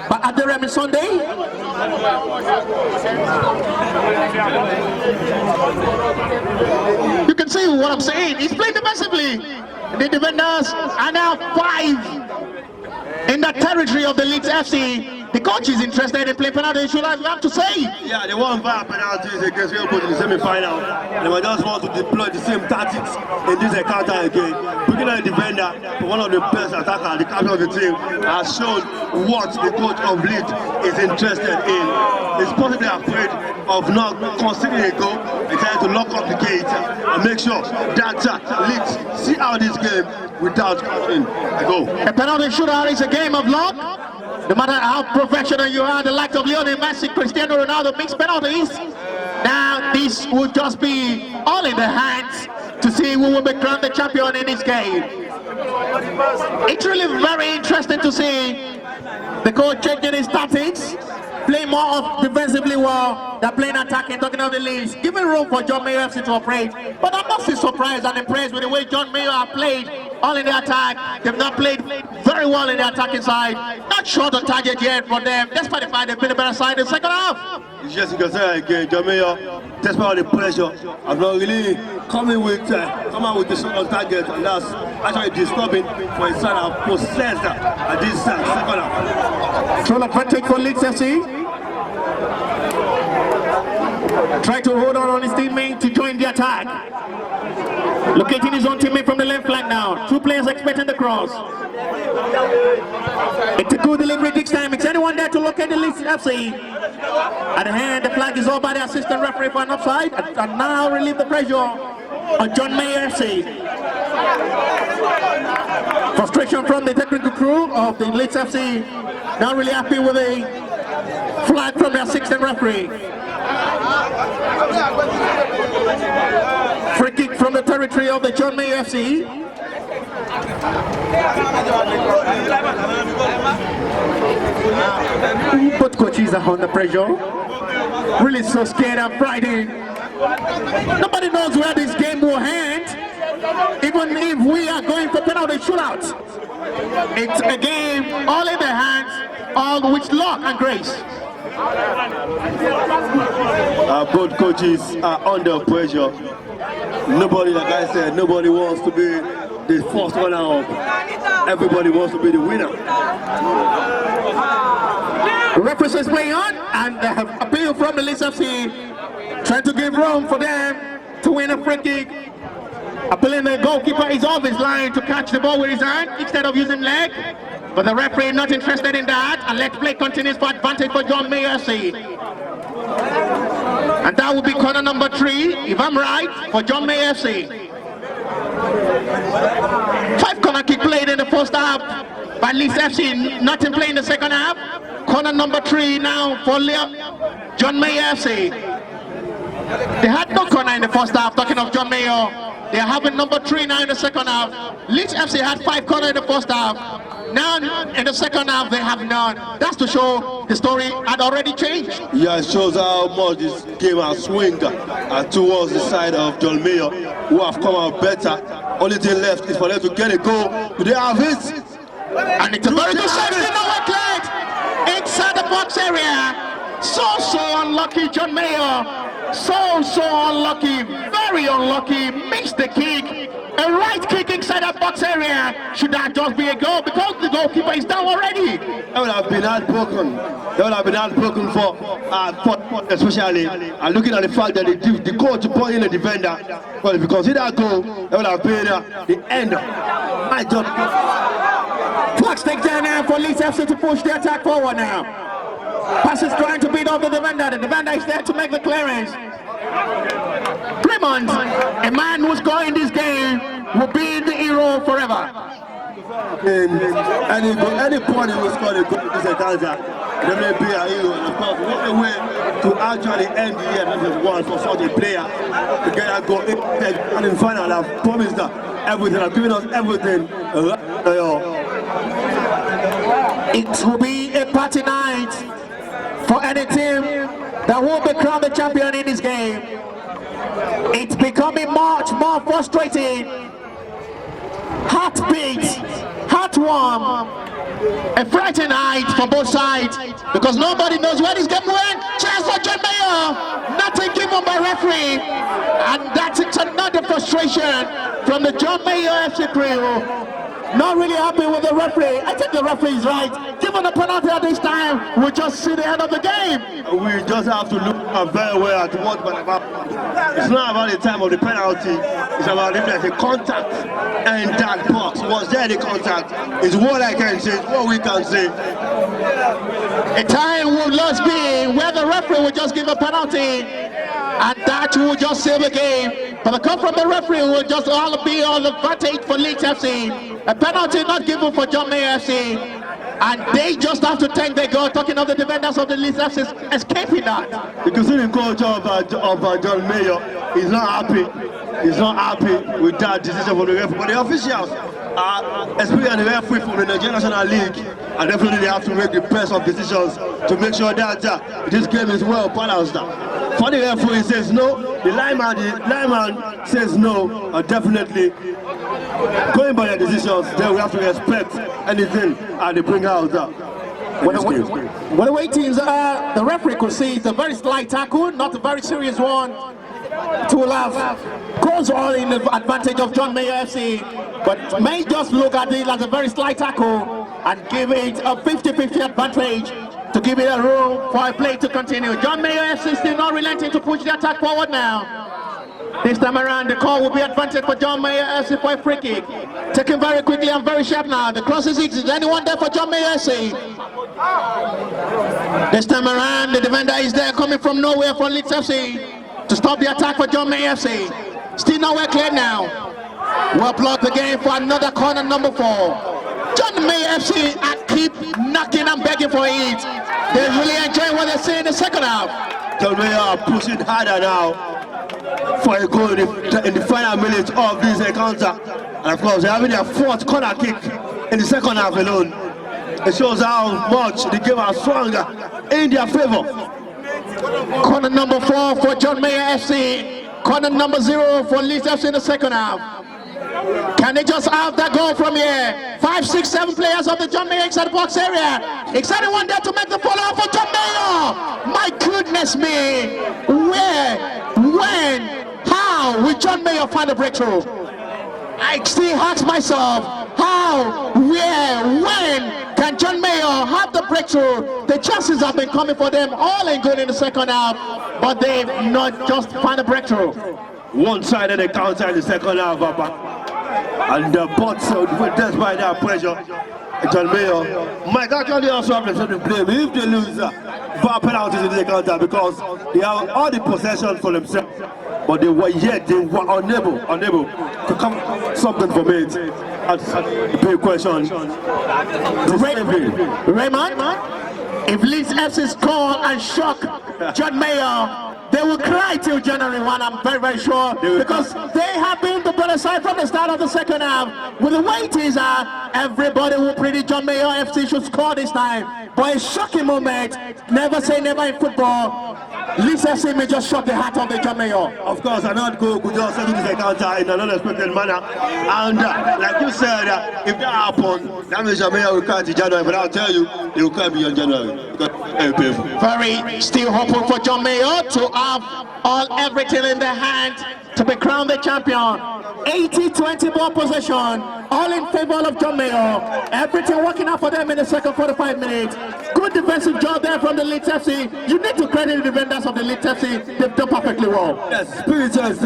by Aderemi Sunday. You can see what I'm saying. He's playing defensively. The defenders are now 5 in the territory of the Leeds FC. The coach is interested in playing penalty shootouts, we have to say. Yeah, they won VAR penalties against Real Madrid in the semi-final. They were just want to deploy the same tactics in this encounter again. Looking at the defender, one of the best attackers, the captain of the team, has shown what the coach of Leeds is interested in. He's possibly afraid of not conceding a goal. He's trying to lock up the gate and make sure that Leeds see out this game without scoring a goal. A penalty shootout is a game of luck. No matter how professional you are, the likes of Lionel Messi, Cristiano Ronaldo makes penalties. Now this will just be all in the hands to see who will be crowned the champion in this game. It's really very interesting to see the coach changing his tactics, playing more of defensively well than playing attacking, talking of the Leeds, giving room for John Mayer FC to operate. But I'm not so surprised and impressed with the way John Mayer have played all in the attack. They've not played very well in the attacking side. Not short on target yet for them, despite the fact they've been a better side in the second half. Yes, you can say again, Jamaica, despite all the pressure, I'm not really come out with the shot on target, and that's actually disturbing for his son to possess that at this second half. Throw advantage for Leeds FC. Try to hold on his teammate to join the attack. Locating his own teammate from the left flank now. Two players expecting the cross. It's a good delivery this time. Is anyone there to locate the Leeds FC? At the hand, the flag is over by the assistant referee for an offside. And now relieve the pressure on John Mayer FC. Frustration from the technical crew of the Leeds FC. Not really happy with the flag from the assistant referee. Free kick from the territory of the John Mayer FC. Both coaches are under pressure. Really so scared and frightened. Nobody knows where this game will end. Even if we are going for penalty shootout. It's a game all in the hands of with luck and grace. Both coaches are under pressure. Nobody, like I said, nobody wants to be the first one out. Everybody wants to be the winner. The referee is playing on, and they have appeal from the Leeds FC, trying to give room for them to win a free kick. Appealing the goalkeeper is off his line to catch the ball with his hand instead of using leg. But the referee not interested in that, and let play continues for advantage for John Mayer FC. And that will be corner number 3, if I'm right, for John Mayer FC. 5 corner kick played in the first half by Leeds FC, nothing played in the second half. Corner number 3 now for John Mayer FC. They had no corner in the first half, talking of John Mayer. They are having number 3 now in the second half. Leeds FC had 5 corners in the first half. Now in the second half they have none. That's to show the story had already changed. Yeah, it shows how much this game has swung towards the side of John Mayer, who have come out better. Only thing left is for them to get a goal. Do they have it? And it's a very good shot in the outlet inside the box area. So unlucky, John Mayer. So unlucky, very unlucky. Missed the kick. A right kick inside that box area. Should that just be a goal? Because the goalkeeper is down already. That would have been heartbroken. That would have been heartbroken for especially looking at the fact that the coach brought in a defender. Well, if you consider that goal, that would have been the end. My job. Flags take down now for Leeds FC to push the attack forward now. Pass is trying to beat off the defender. The defender is there to make the clearance. Clement, a man who's going this game, will be the hero forever. Any point who scored a goal is a dancer. They may be a hero. And of course, what a way to actually end the year number 1 for such a player to get a goal and in final. I've promised that everything. I've given us everything. It will be a party night for any team that will be crowned the champion in this game. It's becoming much more frustrating. Heartbeat, heartwarm, a frightening night for both sides because nobody knows where this game went. Chance for John Mayer, nothing given by referee, and that's another frustration from the John Mayer FC crew. Not really happy with the referee. I think the referee is right. Given the penalty at this time, we'll just see the end of the game. We just have to look very well at what about. It's not about the time of the penalty. It's about if there's a contact in that box. Was there the contact? It's what I can say. It's what we can say. A time will just be where the referee will just give a penalty, and that will just save the game. But the call from the referee will just all be on the advantage for Leeds FC. A penalty not given for John Mayer FC, and they just have to thank their God. Talking of the defenders of the Leeds FC escaping that. You can see the coach of John Mayer is not happy. He's not happy with that decision from the referee. But the officials, especially the referee from the Nigerian National League, and definitely they have to make the best of decisions to make sure that this game is well balanced. For the referee says no, the lineman says no, definitely going by their decisions, then we have to respect anything and they bring out Well, the way teams are, the referee could see it's a very slight tackle, not a very serious one. To laugh goes all in the advantage of John Mayer FC, but may just look at it as a very slight tackle and give it a 50-50 advantage to give it a room for a play to continue. John Mayer FC still not relenting to push the attack forward now. This time around, the call will be advantage for John Mayer FC for a free kick. Taken very quickly and very sharp now. The cross is anyone there for John Mayer FC? This time around, the defender is there coming from nowhere for Leeds FC to stop the attack for John Mayer FC. Still nowhere clear now. Well blocked again for another corner, number 4. John Mayer FC keep knocking and begging for it. They're really enjoying what they see in the second half. John Mayer are pushing harder now for a goal in the final minutes of this encounter. And of course, they're having their 4th corner kick in the second half alone. It shows how much the game are stronger in their favor. Corner number 4 for John Mayer FC. Corner number 0 for Leeds FC in the second half. Can they just have that goal from here? 5, 6, 7 players of the John Mayer inside the box area. Exciting one there to make the follow-up for John Mayer. My goodness me. Where, when, how will John Mayer find a breakthrough? I still ask myself, how, where, when can John Mayer have the breakthrough? The chances have been coming for them all in good in the second half, but they've not just found a breakthrough. One-sided encounter in the second half, and the bots despite that pressure, John Mayer might actually also have to blame if they lose VAR penalties in the encounter because they have all the possession for themselves, but they were unable to come something from it. That's the big question. Raymond, if Leeds FC score and shock John Mayer, they will cry till January 1, I'm very, very sure, because they have been the better side from the start of the second half. With the way it is, everybody will predict John Mayer FC should score this time. But a shocking moment, never say never in football. Leeds FC may just shock the heart of the John Mayer. Of course, another goal could just settle this encounter in an unexpected manner. And like you said, if that happens, that means John Mayer will cry to January, but I'll tell you, they will cry beyond January. Very still hoping for John Mayer to have everything in their hand to be crowned the champion. 80-20 ball possession, all in favor of John Mayer. Everything working out for them in the second 45 minutes. Good defensive job there from the Leeds FC. You need to credit the defenders of the Leeds FC. They've done perfectly well. Yes, spirituals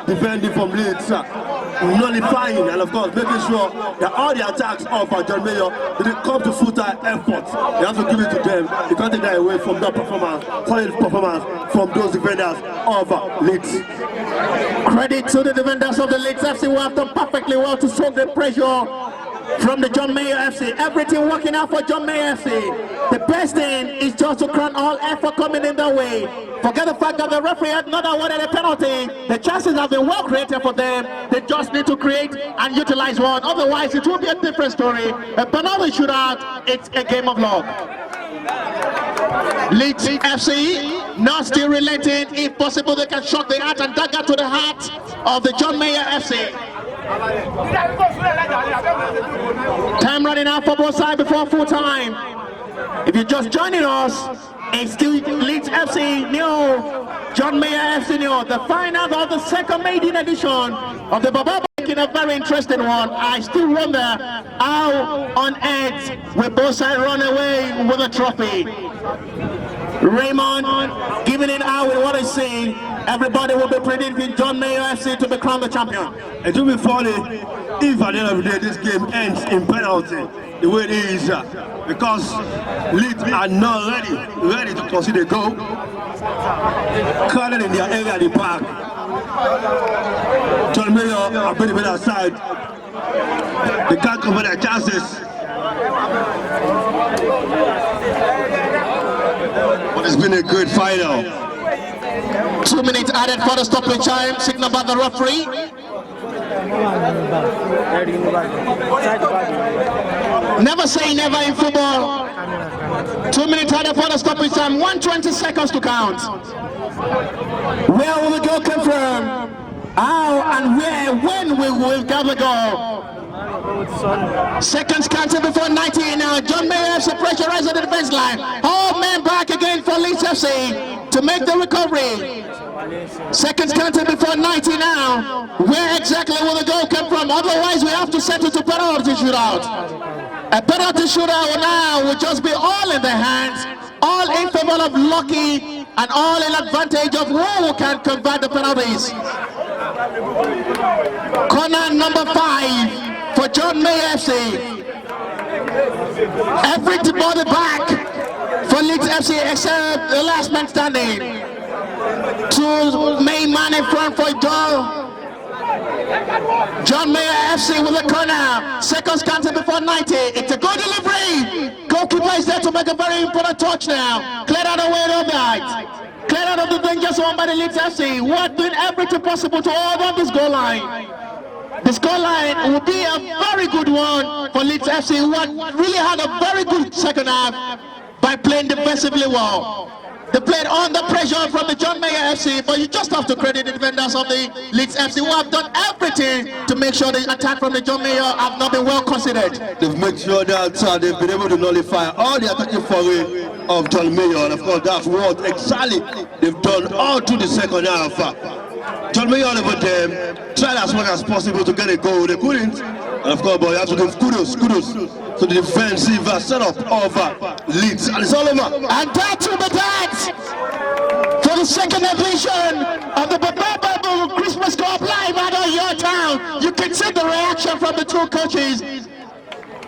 defending from Leeds, nullifying and of course making sure that all the attacks of John Mayer, they come to full-time effort. They have to give it to them. You can't take that away from that performance, solid performance from those defenders of Leeds. Credit to the defenders of the Leeds FC who have done perfectly well to soak the pressure from the John Mayer FC. Everything working out for John Mayer FC. The best thing is just to crown all effort coming in their way. Forget the fact that the referee had not awarded a penalty. The chances have been well created for them. They just need to create and utilize one. Otherwise, it will be a different story. A penalty shootout, it's a game of luck. Leeds FC not still relenting. If possible, they can shock the heart and dagger to the heart of the John Mayer FC. Time running out for both sides before full time. If you're just joining us, it's still Leeds FC nil, John Mayer FC nil. The final of the second maiden edition of the Baba in a very interesting one. I still wonder how on earth will both sides run away with a trophy. Raymond giving it out with what he's saying. Everybody will be predicting John Mayer FC to become the champion. It will be funny if at the end of the day this game ends in penalty the way it is, because Leeds are not ready to concede a goal. Crowded in their area at the park. John Mayer are playing the better side. They can't cover their chances. But it's been a good final. 2 minutes added for the stoppage time, signaled by the referee. Never say never in football. 2 minutes added for the stoppage time, 120 seconds to count. Where will the goal come from? How and where, when will gather goal? Seconds counting before 90 now. John Mayer FC pressurized on the defense line. All men back again for Leeds FC to make the recovery. Seconds counting before 90 now. Where exactly will the goal come from? Otherwise, we have to settle to penalty shootout. A penalty shootout now will just be all in the hands, all in favor of Lucky, and all in advantage of who can convert the penalties. Corner number 5 for John Mayer FC. Everybody back for Leeds FC except the last man standing. Two main man in front for John Mayer FC with a corner. Seconds counting before 90. It's a good delivery. Goalkeeper is there to make a very important touch now. Clear out the way of that. Clear out of the danger zone by the Leeds FC. We're doing everything possible to hold on this goal line. This goal line will be a very good one for Leeds FC, who really had a very good second half by playing defensively well. They played under pressure from the John Mayer FC, but you just have to credit the defenders of the Leeds FC, who have done everything to make sure the attack from the John Mayer have not been well considered. They've made sure that they've been able to nullify all the attacking foray of John Mayer, and of course that's what exactly they've done all through the second half. John Mayer over them tried as much as possible to get a goal. They couldn't, and of course, but you have to give kudos to the defensive setup of Leeds, and it's all over. And that will be that for the second edition of the Baba Christmas Cup live out of your town. You can see the reaction from the two coaches.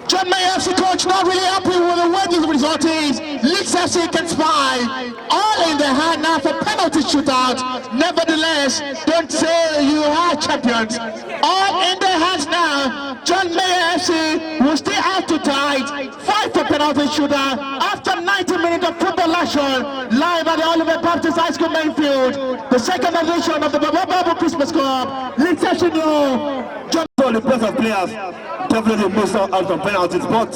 John Mayer FC coach not really happy with the way the result is. Leeds FC can spy. All in the hand now for penalty shootout. Nevertheless, don't say you are champions. All in their hands now. John Mayer FC will still have to tight. Fight for penalty shootout after 90 minutes of football action. Live at the Oliver Baptist High School main field. The second edition of the Baba Christmas Cup. Leeds FC know. John So the best of players definitely missed out on penalties, but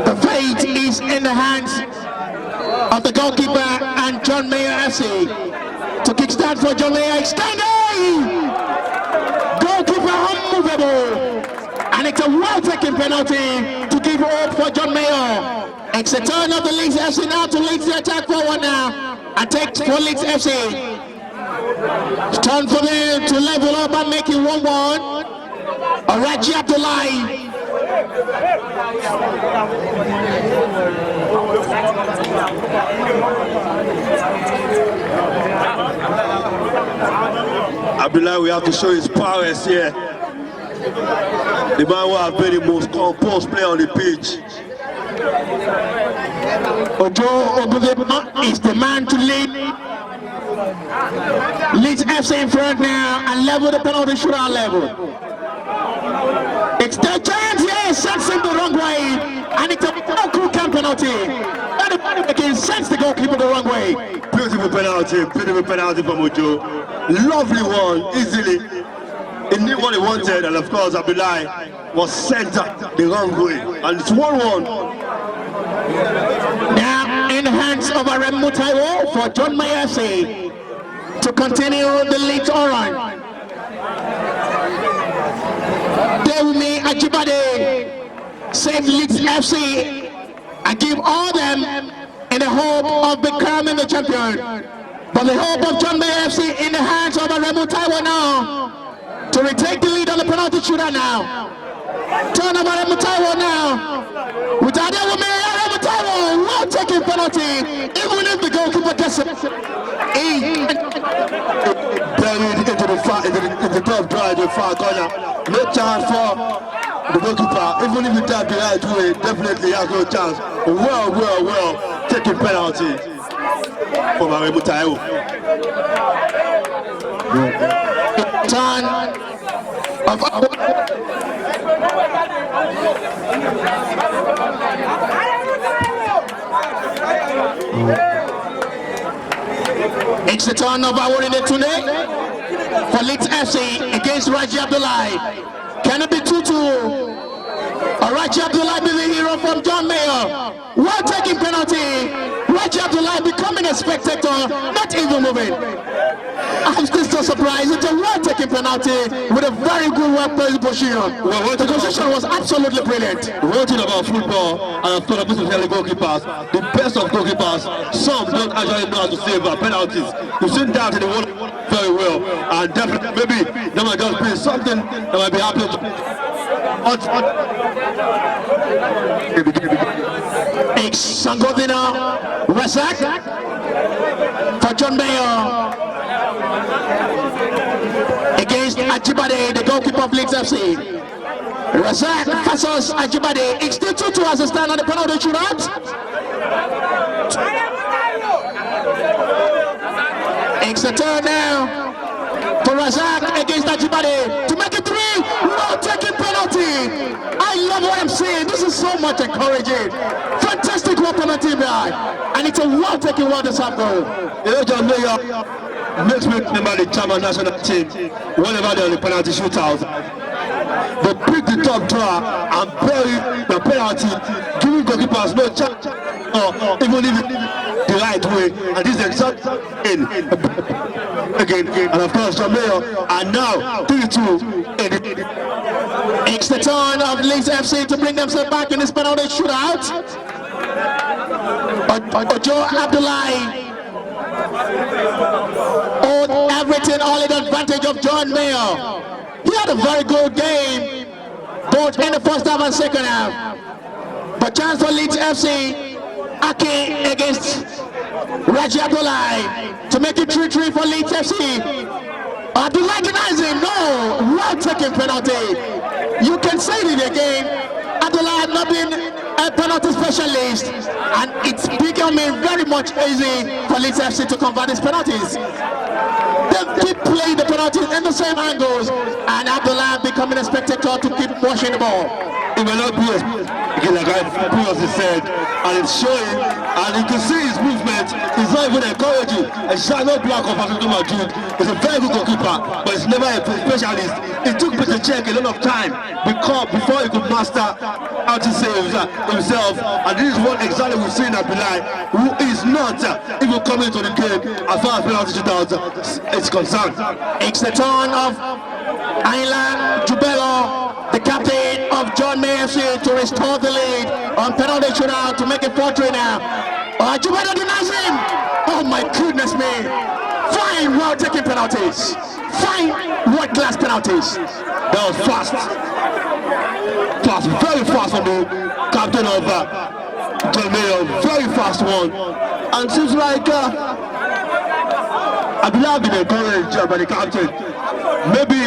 the fate is in the hands of the goalkeeper and John Mayer FC. To kickstart for John Mayer, extending! Goalkeeper unmovable. And it's a well-taken penalty to give hope for John Mayer. It's a turn of the Leeds FC now to lead the attack forward now. Attack for Leeds FC. Turn for them to level up and make it 1-1. Araji Abdullahi. Abdullah, we have to show his prowess here. The man who has been the most composed player on the pitch. Ojo Obudema is the man to lead. Leeds FC in front now and level the penalty shootout level. It's the Giants here, sends him the wrong way, and it's a cool penalty. Everybody sends the goalkeeper the wrong way. Beautiful penalty from Ojo. Lovely one, easily. He knew what he wanted, and of course Abdullah was sent the wrong way. And it's 1-1. Now in the hands of Aremu Taiwo for John Mayer FC to continue the lead on. Dewumi Ajibade save Leeds FC and give all them in the hope of becoming the champion. But the hope of John Mayer FC in the hands of Aremu Taiwo now to retake the lead on the penalty shootout now. Turn of Aremu Taiwo now. With Adewumi Aremu Taiwo well taking penalty, even if the goalkeeper gets it. Buried into the top drive, the far corner. No chance for the goalkeeper. Even if he tapped the right way, definitely has no chance. Well taking penalty from Aremu Taiwo. Turn It's the turn of our winning today for Leeds FC against Raji Abdullahi. Can it be 2-2? Raji Abdullahi be the hero from John Mayer. Well taking penalty. Raji Abdullahi becoming a spectator, not even moving. I'm still so surprised. It's a well-taken penalty with a very good work position. Well, the position was absolutely brilliant. One thing about football, and I'm talking about especially goalkeepers, the best of goalkeepers, some don't actually know how to save penalties. You've seen that in the world very well, and definitely maybe they might just be something that might be happening. It's Sangodina Razak for John Mayer against Ajibade, the goalkeeper of Leeds FC. Razak versus Ajibade. It's still 2-2 as a stand on the penalty shootout. It's the turn now for Razak against Ajibade to make it 3. Well taking penalty. I love what I'm seeing. This is so much encouraging. Fantastic work on the team behind. And it's a well taken, well deserved goal. John Mayer makes me remember the German national team whenever they're on the penalty shootout. They pick the top drawer and bury the penalty, giving goalkeepers no chance or even leaving the right way. And this is exactly again. And of course, John Mayer, and now 3-2. It's the turn of Leeds FC to bring themselves back in this penalty shootout. Joe Abdullahi owed everything, all in advantage of John Mayer. He had a very good game, both in the first half and second half. But chance for Leeds FC, Ake against Raji Abdullahi to make it 3-3 for Leeds FC. Abdullahi denies him, no, well taken penalty. You can say it again, Abdullahi had not been a penalty specialist, and it's becoming very much easy for Leeds FC to convert his penalties. They keep playing the penalties in the same angles, and Abdullahi becoming a spectator to keep watching the ball. It may not be again, like I previously said, and it's showing, and you can see his movement. It's not even encouraging. A shadow black of Atletico Madrid is a very good goalkeeper, but it's never a specialist. It took Peter Cech a lot of time before he could master how to save himself. And this is what exactly we're seeing at Bilal, who is not even coming to the game as far as penalty shootout is concerned. It's the turn of Ayla Jubelo, the captain of John Mayer FC, to restore the lead on penalty shootout to make it 4-3 now. Jubelo denies him. Oh my goodness me. Fine, well taking penalties. Fine, world class penalties. That was fast, very fast from the captain of John Mayer. Very fast one. And seems like Abdullah been encouraged by the captain. Maybe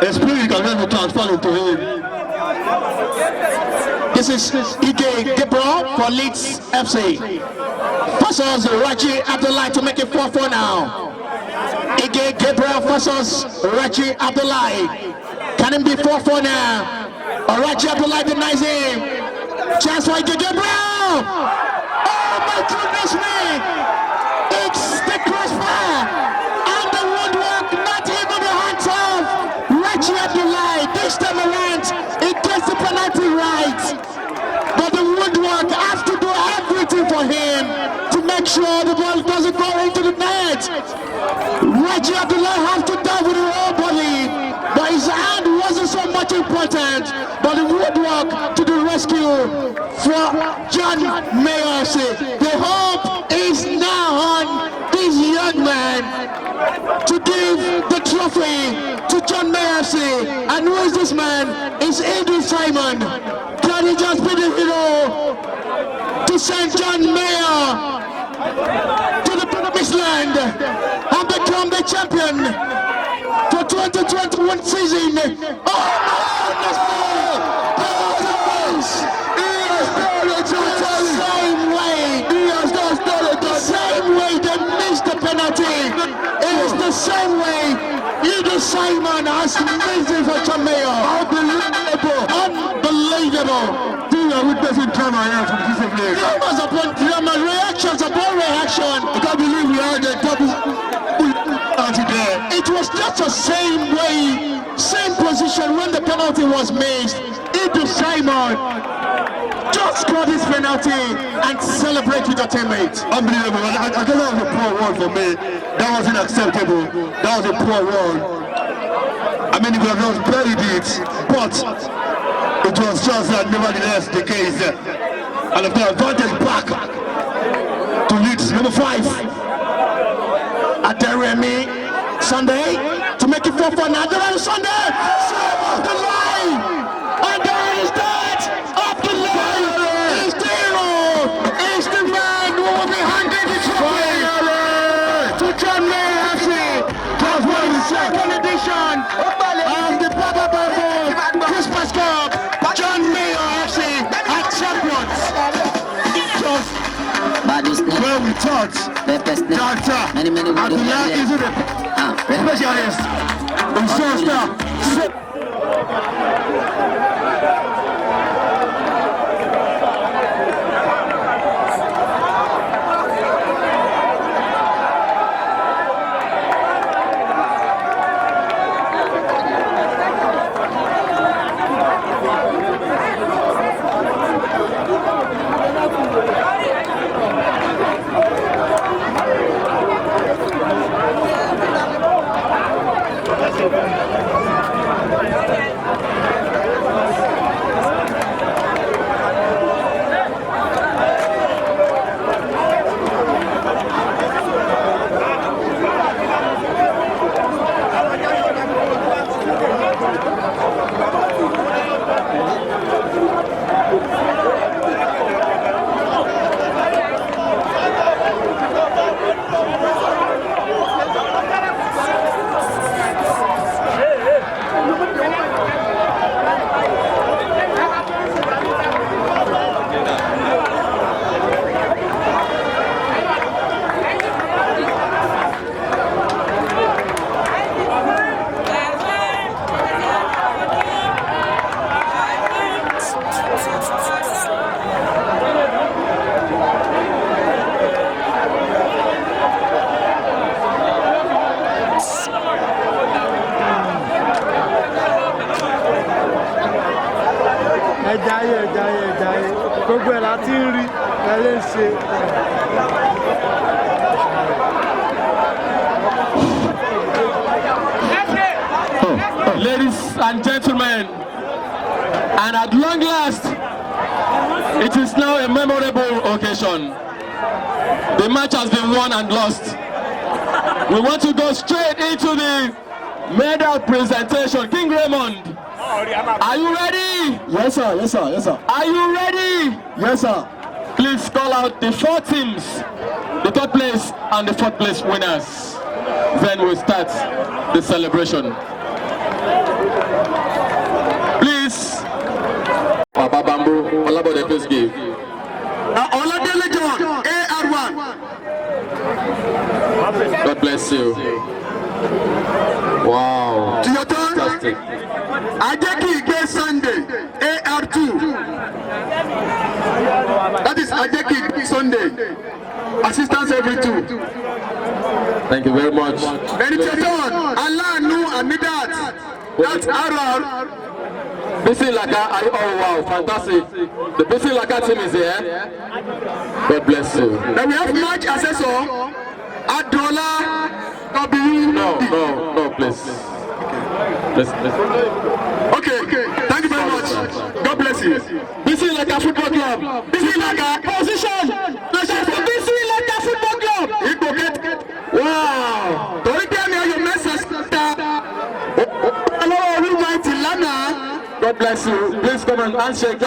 a spirit can then be transferred into him. This is Ike Gabriel for Leeds FC. Versus Raji Abdullahi to make it 4-4 now. Ike Gabriel versus Raji Abdullahi. Can it be 4-4 now? Raji Abdullahi denies him. Chance for Ike Gabriel. Oh my goodness me! It's the crossbar and the woodwork, not even the hands of Raji Abdullahi. This time around, it gets the penalty right. But the woodwork has to do everything for him to make sure the ball doesn't go into the net. Raji Abdullahi has to dive with his whole body, but his hand wasn't so much important. But the woodwork to the rescue for John Mayer. The hope is now on this young man to give the trophy to John Mayer. And who is this man? It's Adrian Simon. Can he just be the hero to send John Mayer to the promised land and become the champion for 2021 season? Oh my goodness me! The same way they missed the penalty, it is the same way he deserves Simon has amazing for John Mayo. Unbelievable. Do you witness in drama here from this evening? Dramas upon drama, reactions upon reaction. I can't believe we had a double today. It was just the same way, same position when the penalty was made. Ibu Simon just scored his penalty and celebrate with your teammates. Unbelievable. I thought that was a poor one for me. That was unacceptable. That was a poor one. I mean, he could have just buried it, but it was just that nevertheless the case. And of the advantage back to Leeds, number 5. Aderemi Sunday to make it 4-4 now. Aderemi Sunday, save off the line, and there is that off the line. It's Dero, it's the man who will be handing the trophy to John Mayo FC. That was the second edition of the Papa Bambo Christmas Cup. John Mayo FC are champions. Well, we thought that Abdullah is the specialist in short stuff. gbogbo ẹ̀ láti ń rí ẹ lè ṣe. Ladies and gentlemen, and at long last, it is now a memorable occasion. The match has been won and lost. We want to go straight into the medal presentation. King Raymond, are you ready? Yes, sir. Yes, sir. Yes, sir. Are you ready? Yes, sir. Please call out the 4 teams, the 3rd place and the 4th place winners. Then we'll start the celebration. Please. Papa Bamboo, Olabode, please give. Oladele John, AR1. God bless you. Wow. To your turn. Fantastic. Ajeki Igbe Sunday, AR2. That is Ajeki Igbe Sunday. Assistance every 2. Thank you very much. Then it's your turn. Allah Nu Amidat. That's RR. Bisi Laka, oh wow, fantastic. The Bisi Laka team is here. God bless you. Then we have match assessor, Adola W. No, please. Please. Okay, thank you very much. God bless you. Bisi Laka Football Club. Bisi Laka, position. Bisi Laka Football Club. Wow. Don't tell me your message. Hello, Almighty Lana. God bless you. Please come and handshake. Go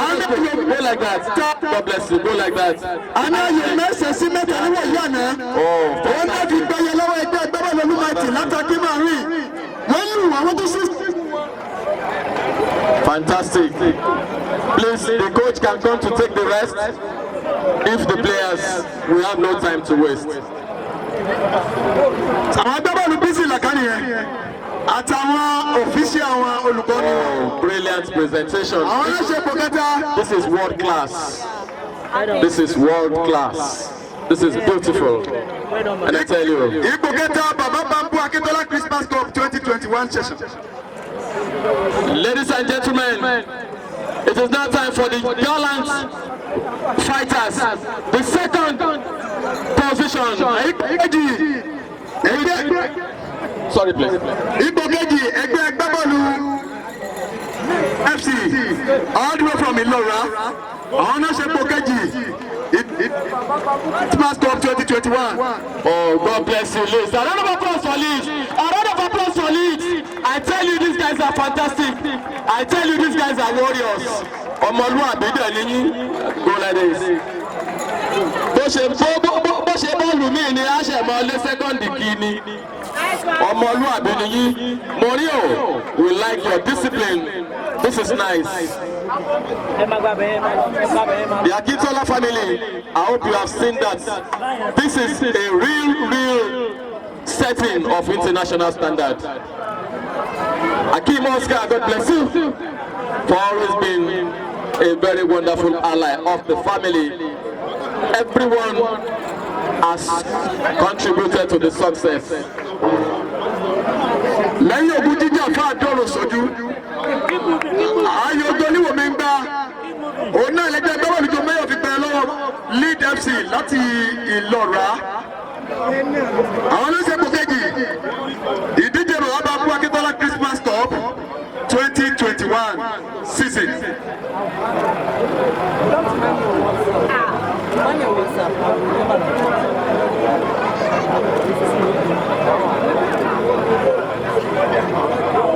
like that. God bless you. Go like that. I know your message. See me tell you what you are. Oh, fantastic. Please, the coach can come to take the rest. If the players, we have no time to waste. àtàwọn official àwọn olùkọ́ni. Brilliant presentation. Àwọn aláṣẹ ipò kẹta. This is world class. This is world class. This is beautiful. And I tell you. Ipò kẹta Baba Bambu Akintola Christmas Cup 2021 session. Ladies and gentlemen, it is now time for the gallant fighters. The second position. Sorry, please. Ipò kejì ẹgbẹ́ agbábọ́ọ̀lù FC all the way from Ìlọ́ra. Àwọn náà ṣe ipò kejì. Christmas Cup 2021. Oh, God bless you, Leeds. A round of applause for Leeds. A round of applause for Leeds. I tell you, these guys are fantastic. I tell you, these guys are warriors. Ọmọlúwàbí dẹ̀ ni yín. Go like this. Bó ṣe bọ́ọ̀lù míì ni a ṣe mọ lé sẹ́kọ̀ndì kí ni. Ọmọlúwàbí ni yín. Morio, we like your discipline. This is nice. The Akintola family, I hope you have seen that. This is a real setting of international standard. Akim Oscar, God bless you, for always being a very wonderful ally of the family. Everyone has contributed to the success. Lẹ́yìn ogun jíjà fún àdọ́rọ̀ sójú. Ayọ̀ Odoliwo mi ń gbá. Òun náà lẹ́jọ́ gbọ́dọ̀ níjọ mẹ́yọ̀ fi bẹ̀rẹ̀ lọ́wọ́ Leeds FC láti Ìlọ́ra. Àwọn oníṣègùn kejì ìdíje Baba Bambu Akintola Christmas Cup 2021 season.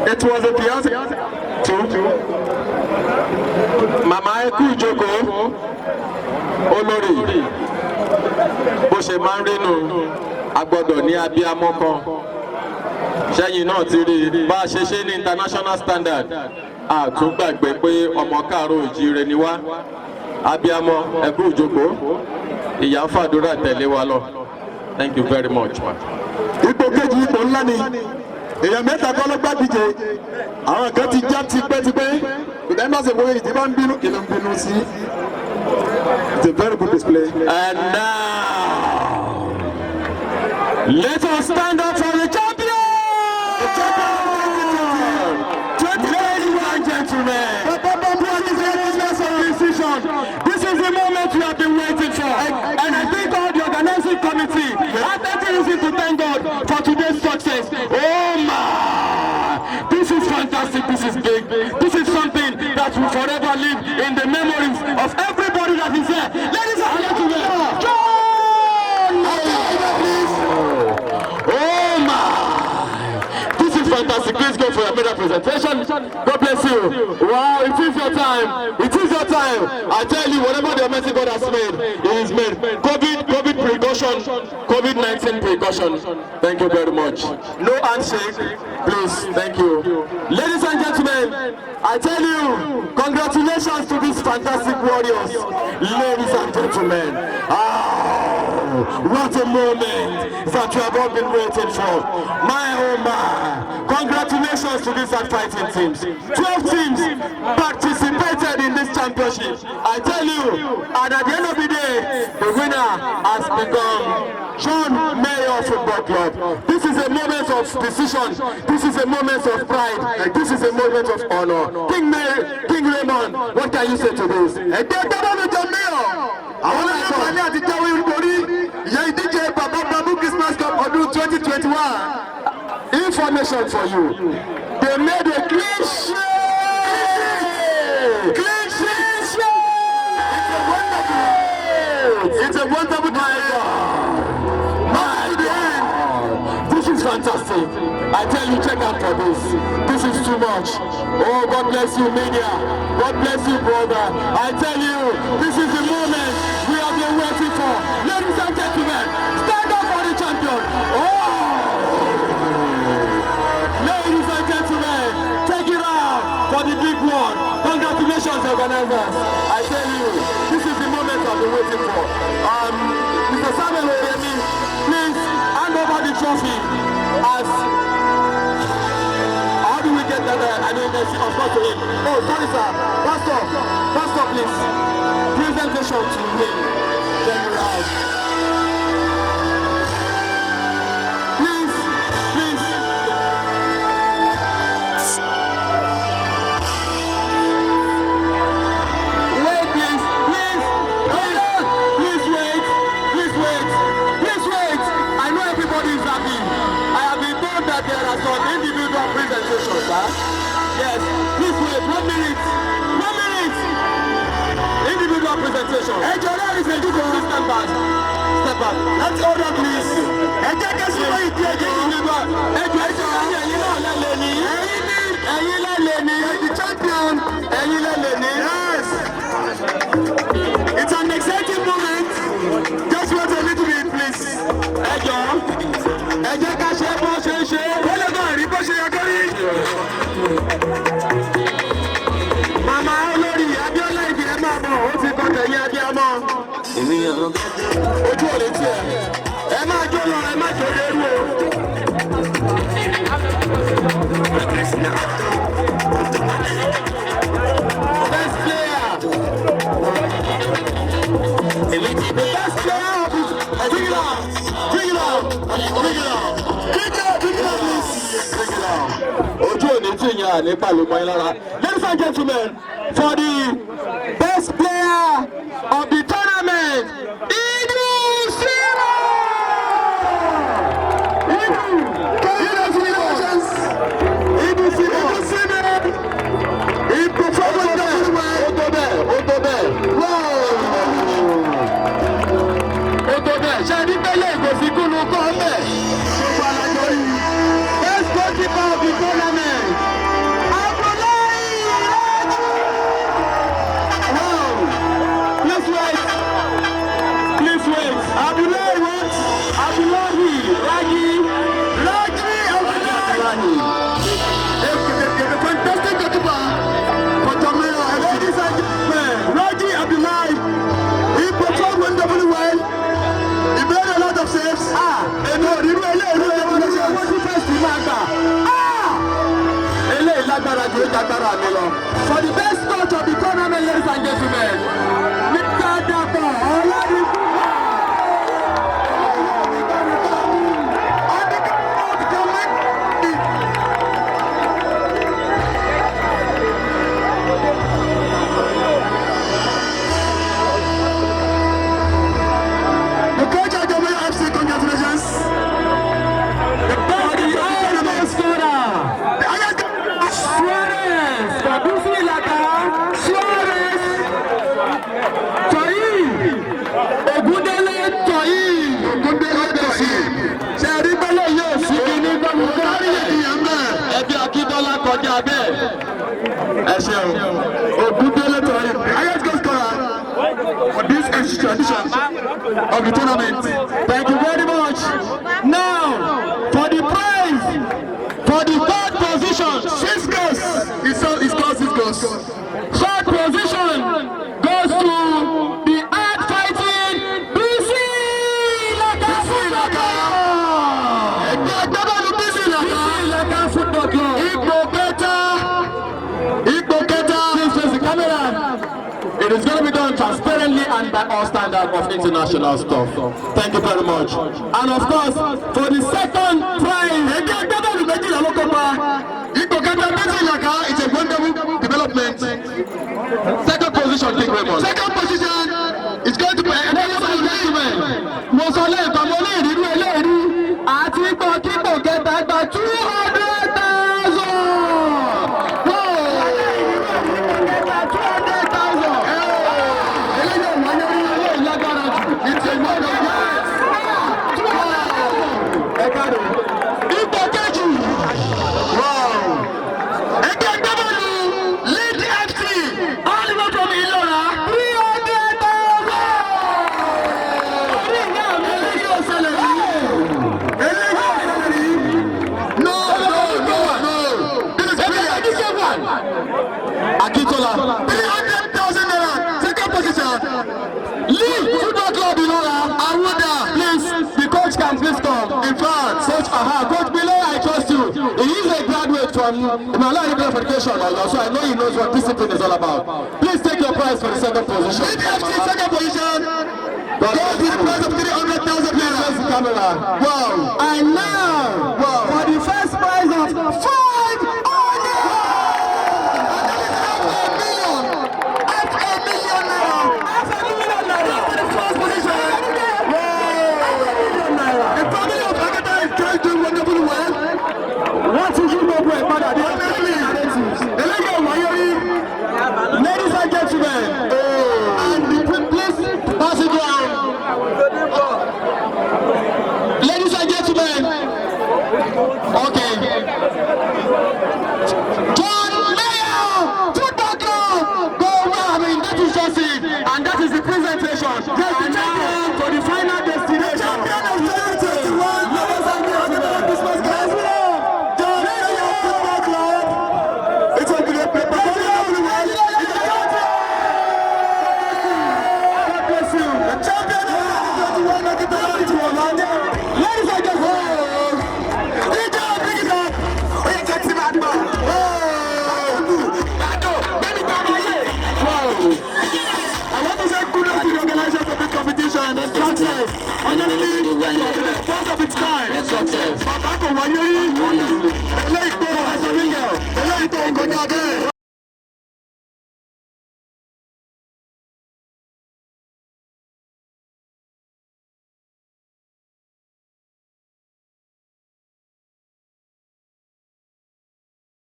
It was a fiance. Two. Màmá ẹ kú ìjókòó. Olórí. Bó ṣe máa ń rínú, a gbọ́dọ̀ ní abiyamọ kan. Ṣẹ́yìn náà ti rí bá a ṣe ṣe ní international standard. A tún gbàgbé pé ọmọ káàárọ̀ oòjíire ni wá. Abiyamọ ẹ kú ìjókòó. Ìyá ń fàdúrà tẹ̀lé wa lọ. Thank you very much, ma. Ipò kejì ipò ńlá ni. Èèyàn mẹ́ta kọ́ ló gbàdíje. Àwọn kan ti já tipẹ́tipẹ́. Ìdáyìí máa ṣe wo èyí tí bá ń bínú kí ló ń bínú sí. It's a very good display. And now, let us stand up for the champion! The champion! Ladies and gentlemen, this is the moment we have been waiting for. And I think all the organizing committee has every reason to thank God for today's success. Oh my! This is fantastic, this is big. This is something that will forever live in the memories of everybody that is here. Ladies and gentlemen, John! Oh my! This is fantastic. Please go for your medal presentation. God bless you. Wow, it is your time. It is your time. I tell you, whatever the Almighty God has made, it is made. COVID precaution, COVID-19 precaution. Thank you very much. No handshake, please. Thank you. Ladies and gentlemen, I tell you, congratulations to these fantastic warriors. Ladies and gentlemen, what a moment that you have all been waiting for. My oh my, congratulations to these fighting teams. 12 teams participated in this championship. I tell you, and at the end of the day, the winner has become John Mayor Football Club. This is a moment of decision. This is a moment of pride. This is a moment of honor. King Raymond, what can you say to this? Àwọn aláǹfààní àti jáwé olúborí ìyẹn ìdíje Baba Bambu Christmas Cup ọdún 2021. Information for you. They made a clean sheet. Clean sheet. It's a wonderful time. My God. This is fantastic. I tell you, check out for this. This is too much. Oh, God bless you, media. God bless you, brother. I tell you, this is the moment we have been waiting for. Ladies and gentlemen, stand up for the champion. Oh! Ladies and gentlemen, take it out for the big one. Congratulations, organizers. I tell you, this is the moment I've been waiting for. Mr. Samuel Oyemi, please hand over the trophy as and then of course to him. Oh, sorry, sir. Pastor, please. Presentation to him. General. Please. Wait, please. Hold on. Please wait. I know everybody is happy. I have been told that there are some individual presentations, sir. Yes. Please wait. 1 minute. Individual presentation. Hey, Jordan is a good one. Step back. Let's order, please. Hey, take us away. Individual. Hey, the champion. Yes. It's an exciting moment. Just wait a little bit, please. Hey, John. Hey, take us away. Mama olórí Abíọ́lá ìdí ẹ máa bọ̀ ó ti kọ́ tẹ̀yìn Abíọ́mọ́. Ojú ò lè tiẹ̀. Ẹ máa jó lọ, ẹ má jó lérú o. Best player. The best player of his. Bring it on, please. Ojú ò ní tìyàn àní pàlùmọ́ yín lára. Ladies and gentlemen, for the best player of the tournament, for the best coach of the tournament, ladies and gentlemen, Mr. Dapo Oladipo. The coach of the FC, congratulations. The best tournament scorer. For this edition of the tournament. Thank you very much. Now, for the prize, for the third position, 6 goes. Third position goes to the hard fighting BC Laka Football Club. Face the camera. It is going to be done transparently and by all standards of international stuff. Thank you very much. And of course, for the second prize, it's a wonderful development. Second position, thank you very much. Second position is going to be No! from Himalayan Education, so I know he knows what discipline is all about. Please take your prize for the second position. Second position. Go to the prize of 300,000 naira. Camera. Wow. And now, for the first prize of 5 ladies and gentlemen, and please pass it down. Ladies and gentlemen, okay. John Mayer, football club, go well. I mean, that is just it, and that is the presentation. And now for the final destination. Champion of 2021, ladies and gentlemen, Christmas guys. John Mayer, football club. It's a great paper. First of its kind. Bàbá kò wáyé rí. Eléyìí tó aṣọ níyà. Eléyìí tó ń kọjá bẹ́ẹ̀.